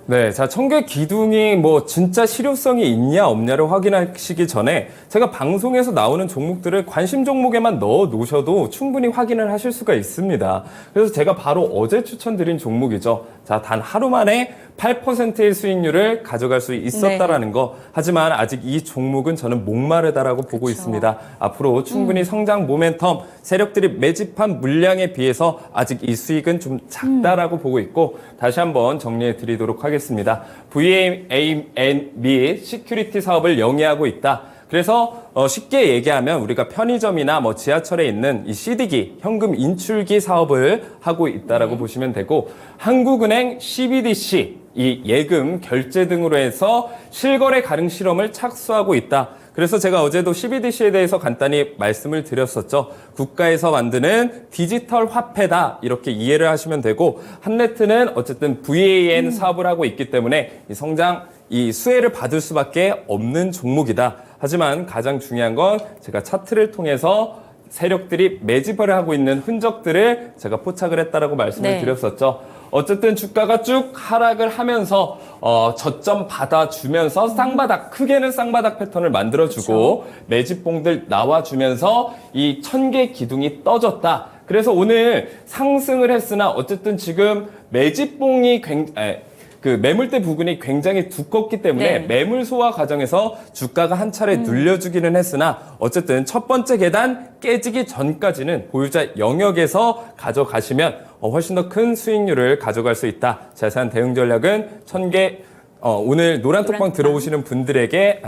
네, 자, 1000개 기둥이 진짜 실효성이 있냐 없냐를 확인하시기 전에 제가 방송에서 나오는 종목들을 관심 종목에만 넣어 놓으셔도 충분히 확인을 하실 수가 있습니다. 그래서 제가 바로 어제 추천드린 종목이죠. 자, 단 하루 만에 8%의 수익률을 가져갈 수 있었다라는 거. 하지만 아직 이 종목은 저는 목마르다라고 보고 있습니다. 앞으로 충분히 성장 모멘텀, 세력들이 매집한 물량에 비해서 아직 이 수익은 좀 작다라고 보고 있고 다시 한번 정리해 드리도록 하겠습니다. VAM 및 시큐리티 사업을 영위하고 있다. 그래서 쉽게 얘기하면 우리가 편의점이나 지하철에 있는 이 CD기, 현금 인출기 사업을 하고 있다라고 보시면 되고 한국은행 CBDC 이 예금, 결제 등으로 해서 실거래 가능 실험을 착수하고 있다. 그래서 제가 어제도 CBDC에 대해서 간단히 말씀을 드렸었죠. 국가에서 만드는 디지털 화폐다. 이렇게 이해를 하시면 되고, 한네트는 어쨌든 VAN 사업을 하고 있기 때문에 이 성장, 이 수혜를 받을 수밖에 없는 종목이다. 하지만 가장 중요한 건 제가 차트를 통해서 세력들이 매집을 하고 있는 흔적들을 제가 포착을 했다라고 말씀을 네. 드렸었죠. 어쨌든 주가가 쭉 하락을 하면서 저점 받아주면서 쌍바닥, 크게는 쌍바닥 패턴을 만들어주고 매집봉들 나와주면서 이 1000개 기둥이 떠졌다. 그래서 오늘 상승을 했으나 어쨌든 지금 매집봉이 그 매물대 부근이 굉장히 두껍기 때문에 네. 매물 소화 과정에서 주가가 한 차례 눌려주기는 했으나 어쨌든 첫 번째 계단 깨지기 전까지는 보유자 영역에서 가져가시면 훨씬 더 큰 수익률을 가져갈 수 있다. 자세한 대응 전략은 1000개 오늘 노란톡방 들어오시는 분들에게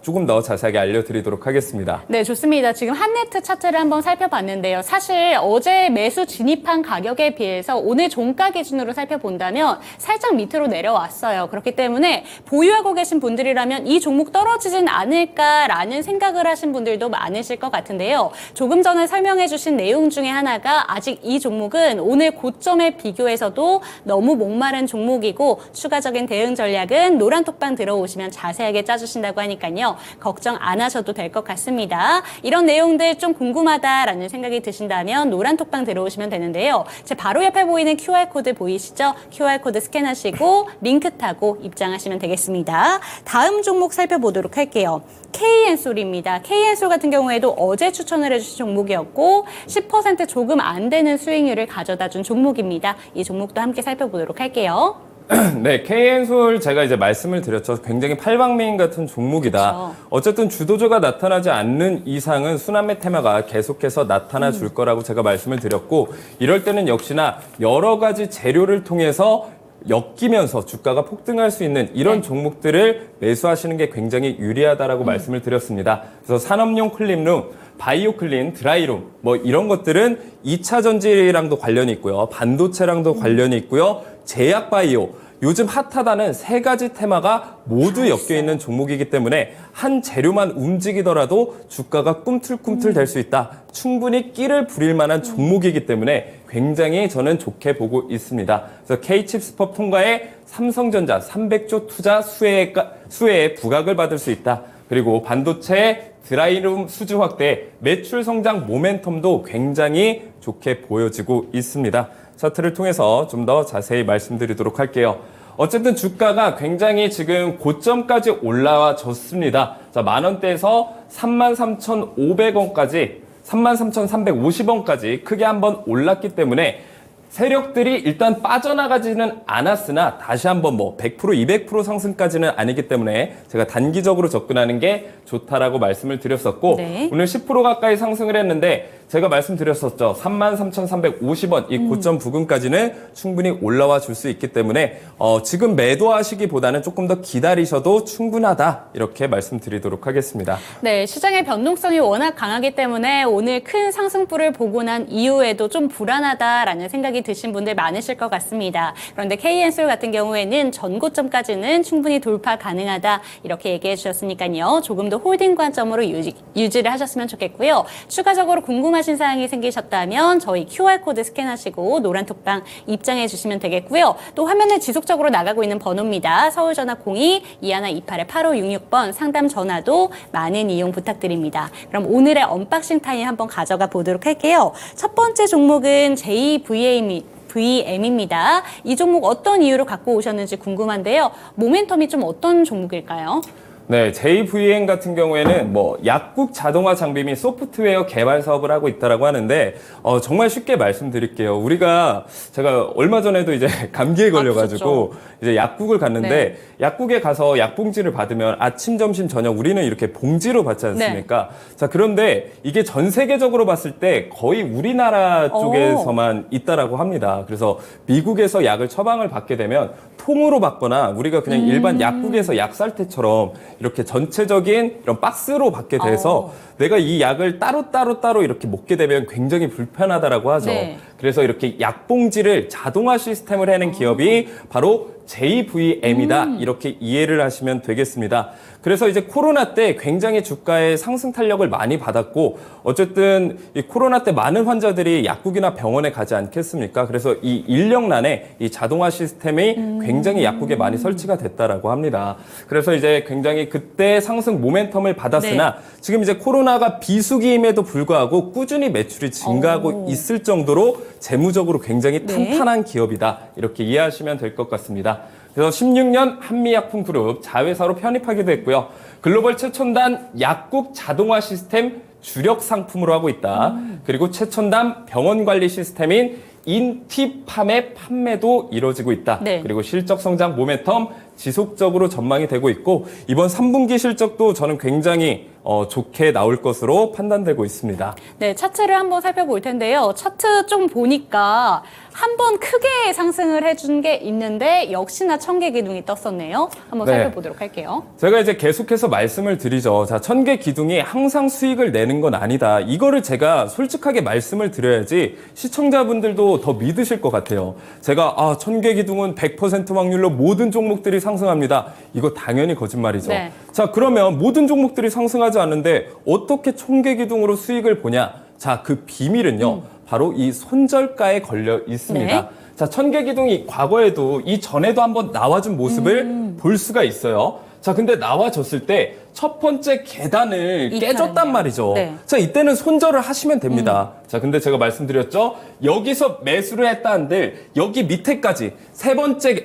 조금 더 자세하게 알려드리도록 하겠습니다. 네, 좋습니다. 지금 한네트 차트를 한번 살펴봤는데요. 사실 어제 매수 진입한 가격에 비해서 오늘 종가 기준으로 살펴본다면 살짝 밑으로 내려왔어요. 그렇기 때문에 보유하고 계신 분들이라면 이 종목 떨어지진 않을까라는 생각을 하신 분들도 많으실 것 같은데요. 조금 전에 설명해 주신 내용 중에 하나가 아직 이 종목은 오늘 고점에 비교해서도 너무 목마른 종목이고 추가적인 대응 전략은 노란톡방 들어오시면 자세하게 짜주신다고 하니까요. 걱정 안 하셔도 될 것 같습니다. 이런 내용들 좀 궁금하다라는 생각이 드신다면 노란톡방 들어오시면 되는데요. 제 바로 옆에 보이는 QR코드 보이시죠? QR코드 스캔하시고 링크 타고 입장하시면 되겠습니다. 다음 종목 살펴보도록 할게요. KN솔입니다. KN솔 같은 경우에도 어제 추천을 해주신 종목이었고 10% 조금 안 되는 수익률을 가져다 준 종목입니다. 이 종목도 함께 살펴보도록 할게요. 네, KN솔 제가 이제 말씀을 드렸죠. 굉장히 팔방미인 같은 종목이다. 그쵸. 어쨌든 주도주가 나타나지 않는 이상은 순환매 테마가 계속해서 나타나 줄 거라고 제가 말씀을 드렸고 이럴 때는 역시나 여러 가지 재료를 통해서 엮이면서 주가가 폭등할 수 있는 이런 종목들을 매수하시는 게 굉장히 유리하다라고 말씀을 드렸습니다. 그래서 산업용 클린룸, 바이오 클린, 드라이룸 뭐 이런 것들은 2차 전지랑도 관련이 있고요. 반도체랑도 관련이 있고요. 제약 바이오, 요즘 핫하다는 세 가지 테마가 모두 엮여 있는 종목이기 때문에 한 재료만 움직이더라도 주가가 꿈틀꿈틀 될 수 있다. 충분히 끼를 부릴 만한 종목이기 때문에 굉장히 저는 좋게 보고 있습니다. 그래서 K칩스법 통과에 삼성전자 300조 투자 수혜에 부각을 받을 수 있다. 그리고 반도체 드라이룸 수주 확대, 매출 성장 모멘텀도 굉장히 좋게 보여지고 있습니다. 차트를 통해서 좀 더 자세히 말씀드리도록 할게요. 어쨌든 주가가 굉장히 지금 고점까지 올라와졌습니다. 자, 만원대에서 33,500원까지 33,350원까지 크게 한번 올랐기 때문에 세력들이 일단 빠져나가지는 않았으나 다시 한번 100%, 200% 상승까지는 아니기 때문에 제가 단기적으로 접근하는 게 좋다라고 말씀을 드렸었고 네. 오늘 10% 가까이 상승을 했는데 제가 말씀드렸었죠. 33,350원 이 고점 부근까지는 충분히 올라와 줄 수 있기 때문에 지금 매도하시기보다는 조금 더 기다리셔도 충분하다 이렇게 말씀드리도록 하겠습니다. 네, 시장의 변동성이 워낙 강하기 때문에 오늘 큰 상승폭을 보고 난 이후에도 좀 불안하다라는 생각이 드신 분들 많으실 것 같습니다. 그런데 KN솔 같은 경우에는 전고점까지는 충분히 돌파 가능하다 이렇게 얘기해 주셨으니까요. 조금 더 홀딩 관점으로 유지를 하셨으면 좋겠고요. 추가적으로 궁금하신 사항이 생기셨다면 저희 QR코드 스캔하시고 노란톡방 입장해 주시면 되겠고요. 또 화면에 지속적으로 나가고 있는 번호입니다. 서울전화 02-2128-8566번 상담 전화도 많은 이용 부탁드립니다. 그럼 오늘의 언박싱 타임 한번 가져가 보도록 할게요. 첫 번째 종목은 JVM입니다. 이 종목 어떤 이유로 갖고 오셨는지 궁금한데요. 모멘텀이 좀 어떤 종목일까요? 네, JVM 같은 경우에는 약국 자동화 장비 및 소프트웨어 개발 사업을 하고 있다라고 하는데 정말 쉽게 말씀드릴게요. 제가 얼마 전에도 이제 감기에 걸려가지고 이제 약국을 갔는데 네. 약국에 가서 약봉지를 받으면 아침, 점심, 저녁 우리는 이렇게 봉지로 받지 않습니까? 자, 그런데 이게 전 세계적으로 봤을 때 거의 우리나라 쪽에서만 있다라고 합니다. 그래서 미국에서 약을 처방을 받게 되면 통으로 받거나 우리가 그냥 일반 약국에서 약 살 때처럼 이렇게 전체적인 이런 박스로 받게 돼서 내가 이 약을 따로 이렇게 먹게 되면 굉장히 불편하다라고 하죠. 네. 그래서 이렇게 약봉지를 자동화 시스템을 해낸 기업이 바로 JVM이다. 이렇게 이해를 하시면 되겠습니다. 그래서 이제 코로나 때 굉장히 주가의 상승 탄력을 많이 받았고 어쨌든 이 코로나 때 많은 환자들이 약국이나 병원에 가지 않겠습니까? 그래서 이 인력난에 이 자동화 시스템이 굉장히 약국에 많이 설치가 됐다라고 합니다. 그래서 이제 굉장히 그때 상승 모멘텀을 받았으나 지금 이제 코로나가 비수기임에도 불구하고 꾸준히 매출이 증가하고 있을 정도로 재무적으로 굉장히 탄탄한 기업이다. 이렇게 이해하시면 될 것 같습니다. 그래서 16년 한미약품그룹 자회사로 편입하기도 했고요. 글로벌 최첨단 약국 자동화 시스템 주력 상품으로 하고 있다. 그리고 최첨단 병원 관리 시스템인 인티팜의 판매도 이루어지고 있다. 그리고 실적 성장 모멘텀 지속적으로 전망이 되고 있고 이번 3분기 실적도 저는 굉장히 좋게 나올 것으로 판단되고 있습니다. 네, 차트를 한번 살펴볼 텐데요. 차트 좀 보니까 한번 크게 상승을 해준 게 있는데 역시나 천개기둥이 떴었네요. 한번 살펴보도록 할게요. 제가 이제 계속해서 말씀을 드리죠. 자, 천개기둥이 항상 수익을 내는 건 아니다. 이거를 제가 솔직하게 말씀을 드려야지 시청자분들도 더 믿으실 것 같아요. 제가 천개기둥은 100% 확률로 모든 종목들이 상승합니다. 이거 당연히 거짓말이죠. 자, 그러면 모든 종목들이 상승하지 않는데 어떻게 천개기둥으로 수익을 보냐? 자, 그 비밀은요. 바로 이 손절가에 걸려 있습니다. 자, 천개기둥이 과거에도 이전에도 한번 나와준 모습을 볼 수가 있어요. 자, 근데 나와줬을 때 첫 번째 계단을 깨졌단 말이죠. 자, 이때는 손절을 하시면 됩니다. 자, 근데 제가 말씀드렸죠. 여기서 매수를 했다 한들 여기 밑에까지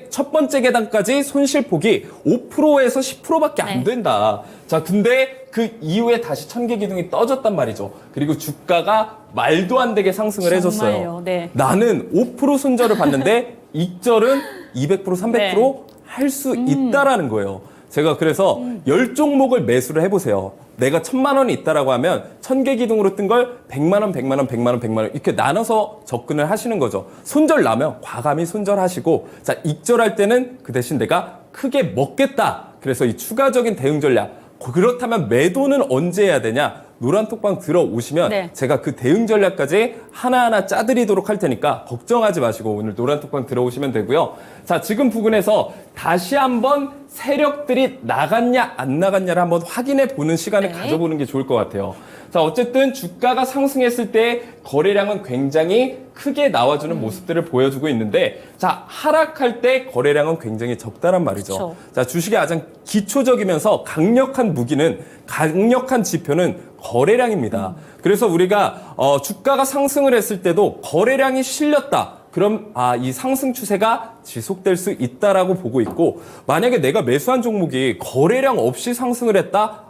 첫 번째 계단까지 손실폭이 5%에서 10%밖에 안 된다. 자, 근데 그 이후에 다시 천개기둥이 떠졌단 말이죠. 그리고 주가가 말도 안 되게 상승을 해줬어요. 나는 5% 손절을 받는데 익절은 200%, 300% 할 수 있다라는 거예요. 제가 그래서 10종목을 매수를 해보세요. 내가 1,000만 원이 있다라고 하면 천개기둥으로 뜬 걸 100만 원, 100만 원, 100만 원, 100만 원 이렇게 나눠서 접근을 하시는 거죠. 손절 나면 과감히 손절하시고 자, 익절할 때는 그 대신 내가 크게 먹겠다. 그래서 이 추가적인 대응 전략. 그렇다면 매도는 언제 해야 되냐? 노란톡방 들어오시면 제가 그 대응 전략까지 하나하나 짜드리도록 할 테니까 걱정하지 마시고 오늘 노란톡방 들어오시면 되고요. 자, 지금 부근에서 다시 한번 세력들이 나갔냐 안 나갔냐를 한번 확인해 보는 시간을 가져보는 게 좋을 것 같아요. 자, 어쨌든 주가가 상승했을 때 거래량은 굉장히 크게 나와주는 모습들을 보여주고 있는데 자, 하락할 때 거래량은 굉장히 적다란 말이죠. 자, 주식의 가장 기초적이면서 강력한 무기는 강력한 지표는 거래량입니다. 그래서 우리가 주가가 상승을 했을 때도 거래량이 실렸다. 그럼 이 상승 추세가 지속될 수 있다라고 보고 있고 만약에 내가 매수한 종목이 거래량 없이 상승을 했다.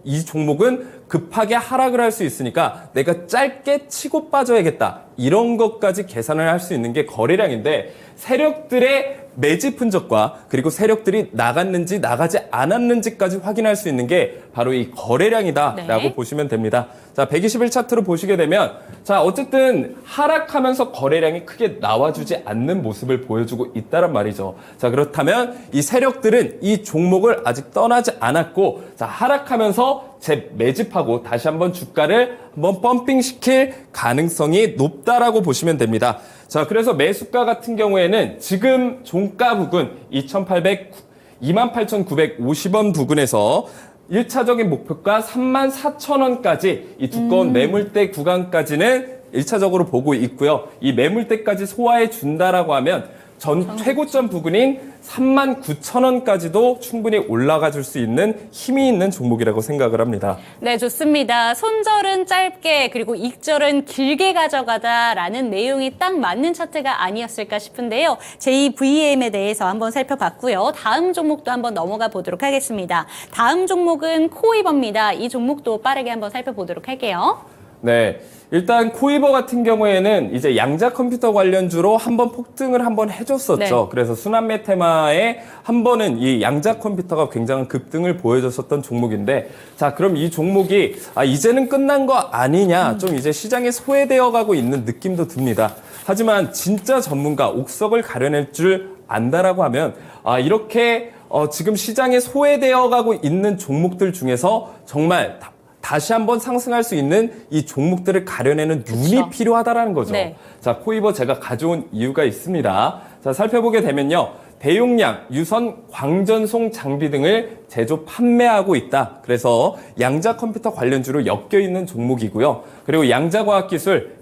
이 종목은 급하게 하락을 할 수 있으니까 내가 짧게 치고 빠져야겠다. 이런 것까지 계산을 할 수 있는 게 거래량인데 세력들의 매집 흔적과 그리고 세력들이 나갔는지 나가지 않았는지까지 확인할 수 있는 게 바로 이 거래량이다라고 보시면 됩니다. 자, 120일 차트로 보시게 되면 자, 어쨌든 하락하면서 거래량이 크게 나와주지 않는 모습을 보여주고 있다란 말이죠. 자, 그렇다면 이 세력들은 이 종목을 아직 떠나지 않았고 자, 하락하면서 재매집하고 다시 한번 주가를 한번 펌핑시킬 가능성이 높다라고 보시면 됩니다. 자, 그래서 매수가 같은 경우에는 지금 종가 부근 28,950원 부근에서 1차적인 목표가 34,000원까지 이 두꺼운 매물대 구간까지는 1차적으로 보고 있고요. 이 매물대까지 소화해 준다라고 하면 최고점 부근인 39,000원까지도 충분히 올라가 줄 수 있는 힘이 있는 종목이라고 생각을 합니다. 네, 좋습니다. 손절은 짧게 그리고 익절은 길게 가져가다라는 내용이 딱 맞는 차트가 아니었을까 싶은데요. JVM에 대해서 한번 살펴봤고요. 다음 종목도 한번 넘어가 보도록 하겠습니다. 다음 종목은 코이버입니다. 이 종목도 빠르게 한번 살펴보도록 할게요. 네. 일단 코이버 같은 경우에는 이제 양자 컴퓨터 관련주로 한번 폭등을 한번 해줬었죠. 그래서 순환매 테마에 한 번은 이 양자 컴퓨터가 굉장한 급등을 보여줬었던 종목인데 자, 그럼 이 종목이 이제는 끝난 거 아니냐 좀 이제 시장에 소외되어 가고 있는 느낌도 듭니다. 하지만 진짜 전문가 옥석을 가려낼 줄 안다라고 하면 이렇게 지금 시장에 소외되어 가고 있는 종목들 중에서 정말 다시 한번 상승할 수 있는 이 종목들을 가려내는 눈이 필요하다라는 거죠. 네. 자, 코이버 제가 가져온 이유가 있습니다. 자, 살펴보게 되면요. 대용량, 유선, 광전송 장비 등을 제조, 판매하고 있다. 그래서 양자 컴퓨터 관련주로 엮여 있는 종목이고요. 그리고 양자과학기술,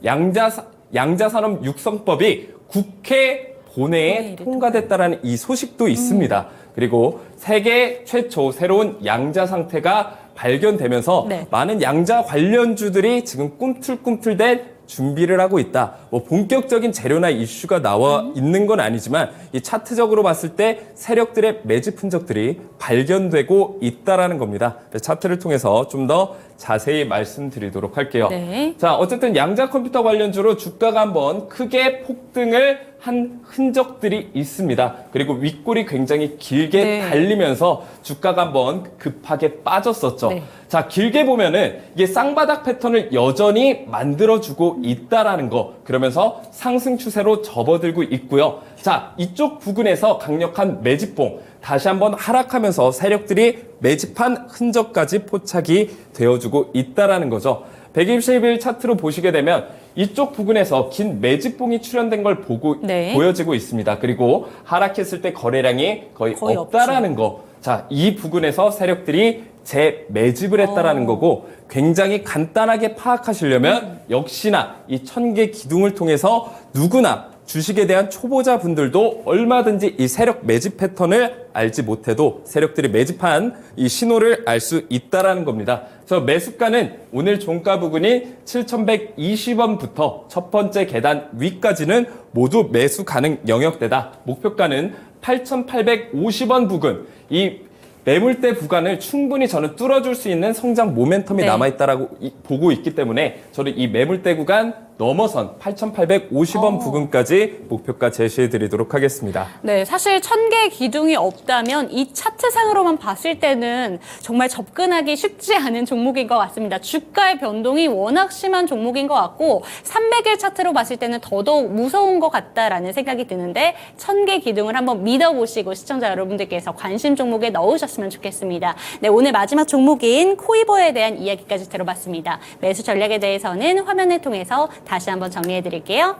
양자산업 육성법이 국회 본회에 통과됐다라는 이 소식도 있습니다. 그리고 세계 최초 새로운 양자 상태가 발견되면서 네. 많은 양자 관련주들이 지금 꿈틀꿈틀된 준비를 하고 있다. 뭐 본격적인 재료나 이슈가 나와 있는 건 아니지만 이 차트적으로 봤을 때 세력들의 매집 흔적들이 발견되고 있다라는 겁니다. 차트를 통해서 좀 더 자세히 말씀드리도록 할게요. 네. 자, 어쨌든 양자 컴퓨터 관련주로 주가가 한번 크게 폭등을 한 흔적들이 있습니다. 그리고 윗골이 굉장히 길게 네. 달리면서 주가가 한번 급하게 빠졌었죠. 네. 자, 길게 보면은 이게 쌍바닥 패턴을 여전히 만들어주고 있다라는 거. 그러면서 상승 추세로 접어들고 있고요. 자, 이쪽 부근에서 강력한 매집봉. 다시 한번 하락하면서 세력들이 매집한 흔적까지 포착이 되어주고 있다라는 거죠. 120일 차트로 보시게 되면 이쪽 부근에서 긴 매집봉이 출현된 걸 보여지고 있습니다. 그리고 하락했을 때 거래량이 거의 없다라는 거. 자, 이 부근에서 세력들이 재매집을 했다라는 거고 굉장히 간단하게 파악하시려면 역시나 이 1000개 기둥을 통해서 누구나 주식에 대한 초보자 분들도 얼마든지 이 세력 매집 패턴을 알지 못해도 세력들이 매집한 이 신호를 알 수 있다라는 겁니다. 그래서 매수가는 오늘 종가 부근이 7,120원부터 첫 번째 계단 위까지는 모두 매수 가능 영역대다. 목표가는 8,850원 부근. 이 매물대 구간을 충분히 저는 뚫어줄 수 있는 성장 모멘텀이 남아있다라고 보고 있기 때문에 저는 이 매물대 구간 넘어선 8,850원 부근까지 목표가 제시해 드리도록 하겠습니다. 네, 사실 1000개 기둥이 없다면 이 차트상으로만 봤을 때는 정말 접근하기 쉽지 않은 종목인 것 같습니다. 주가의 변동이 워낙 심한 종목인 것 같고 300일 차트로 봤을 때는 더더욱 무서운 것 같다라는 생각이 드는데 1000개 기둥을 한번 믿어보시고 시청자 여러분들께서 관심 종목에 넣으셨으면 좋겠습니다. 네, 오늘 마지막 종목인 코이버에 대한 이야기까지 들어봤습니다. 매수 전략에 대해서는 화면을 통해서 다시 한번 정리해 드릴게요.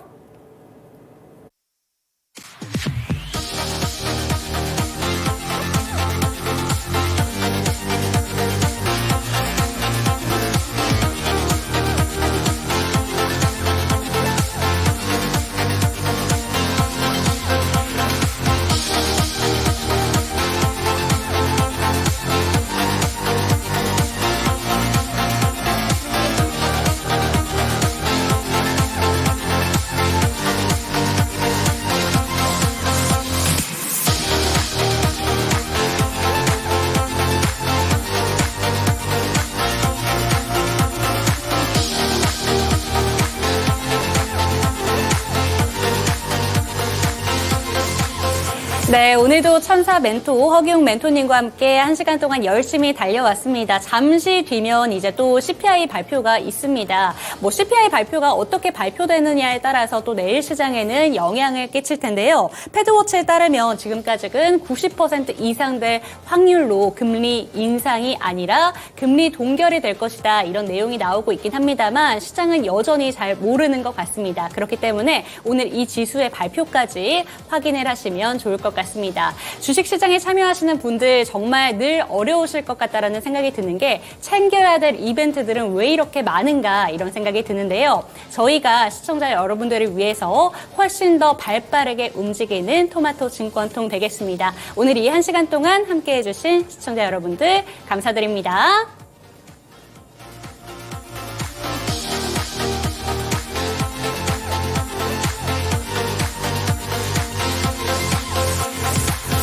네, 오늘도 천사 멘토 허기웅 멘토님과 함께 1시간 동안 열심히 달려왔습니다. 잠시 뒤면 이제 또 CPI 발표가 있습니다. 뭐 CPI 발표가 어떻게 발표되느냐에 따라서 또 내일 시장에는 영향을 끼칠 텐데요. 패드워치에 따르면 지금까지는 90% 이상 될 확률로 금리 인상이 아니라 금리 동결이 될 것이다. 이런 내용이 나오고 있긴 합니다만 시장은 여전히 잘 모르는 것 같습니다. 그렇기 때문에 오늘 이 지수의 발표까지 확인을 하시면 좋을 것 같습니다. 주식시장에 참여하시는 분들 정말 늘 어려우실 것 같다라는 생각이 드는 게 챙겨야 될 이벤트들은 왜 이렇게 많은가 이런 생각이 드는데요. 저희가 시청자 여러분들을 위해서 훨씬 더 발빠르게 움직이는 토마토 증권통 되겠습니다. 오늘 이 1시간 동안 함께해 주신 시청자 여러분들 감사드립니다.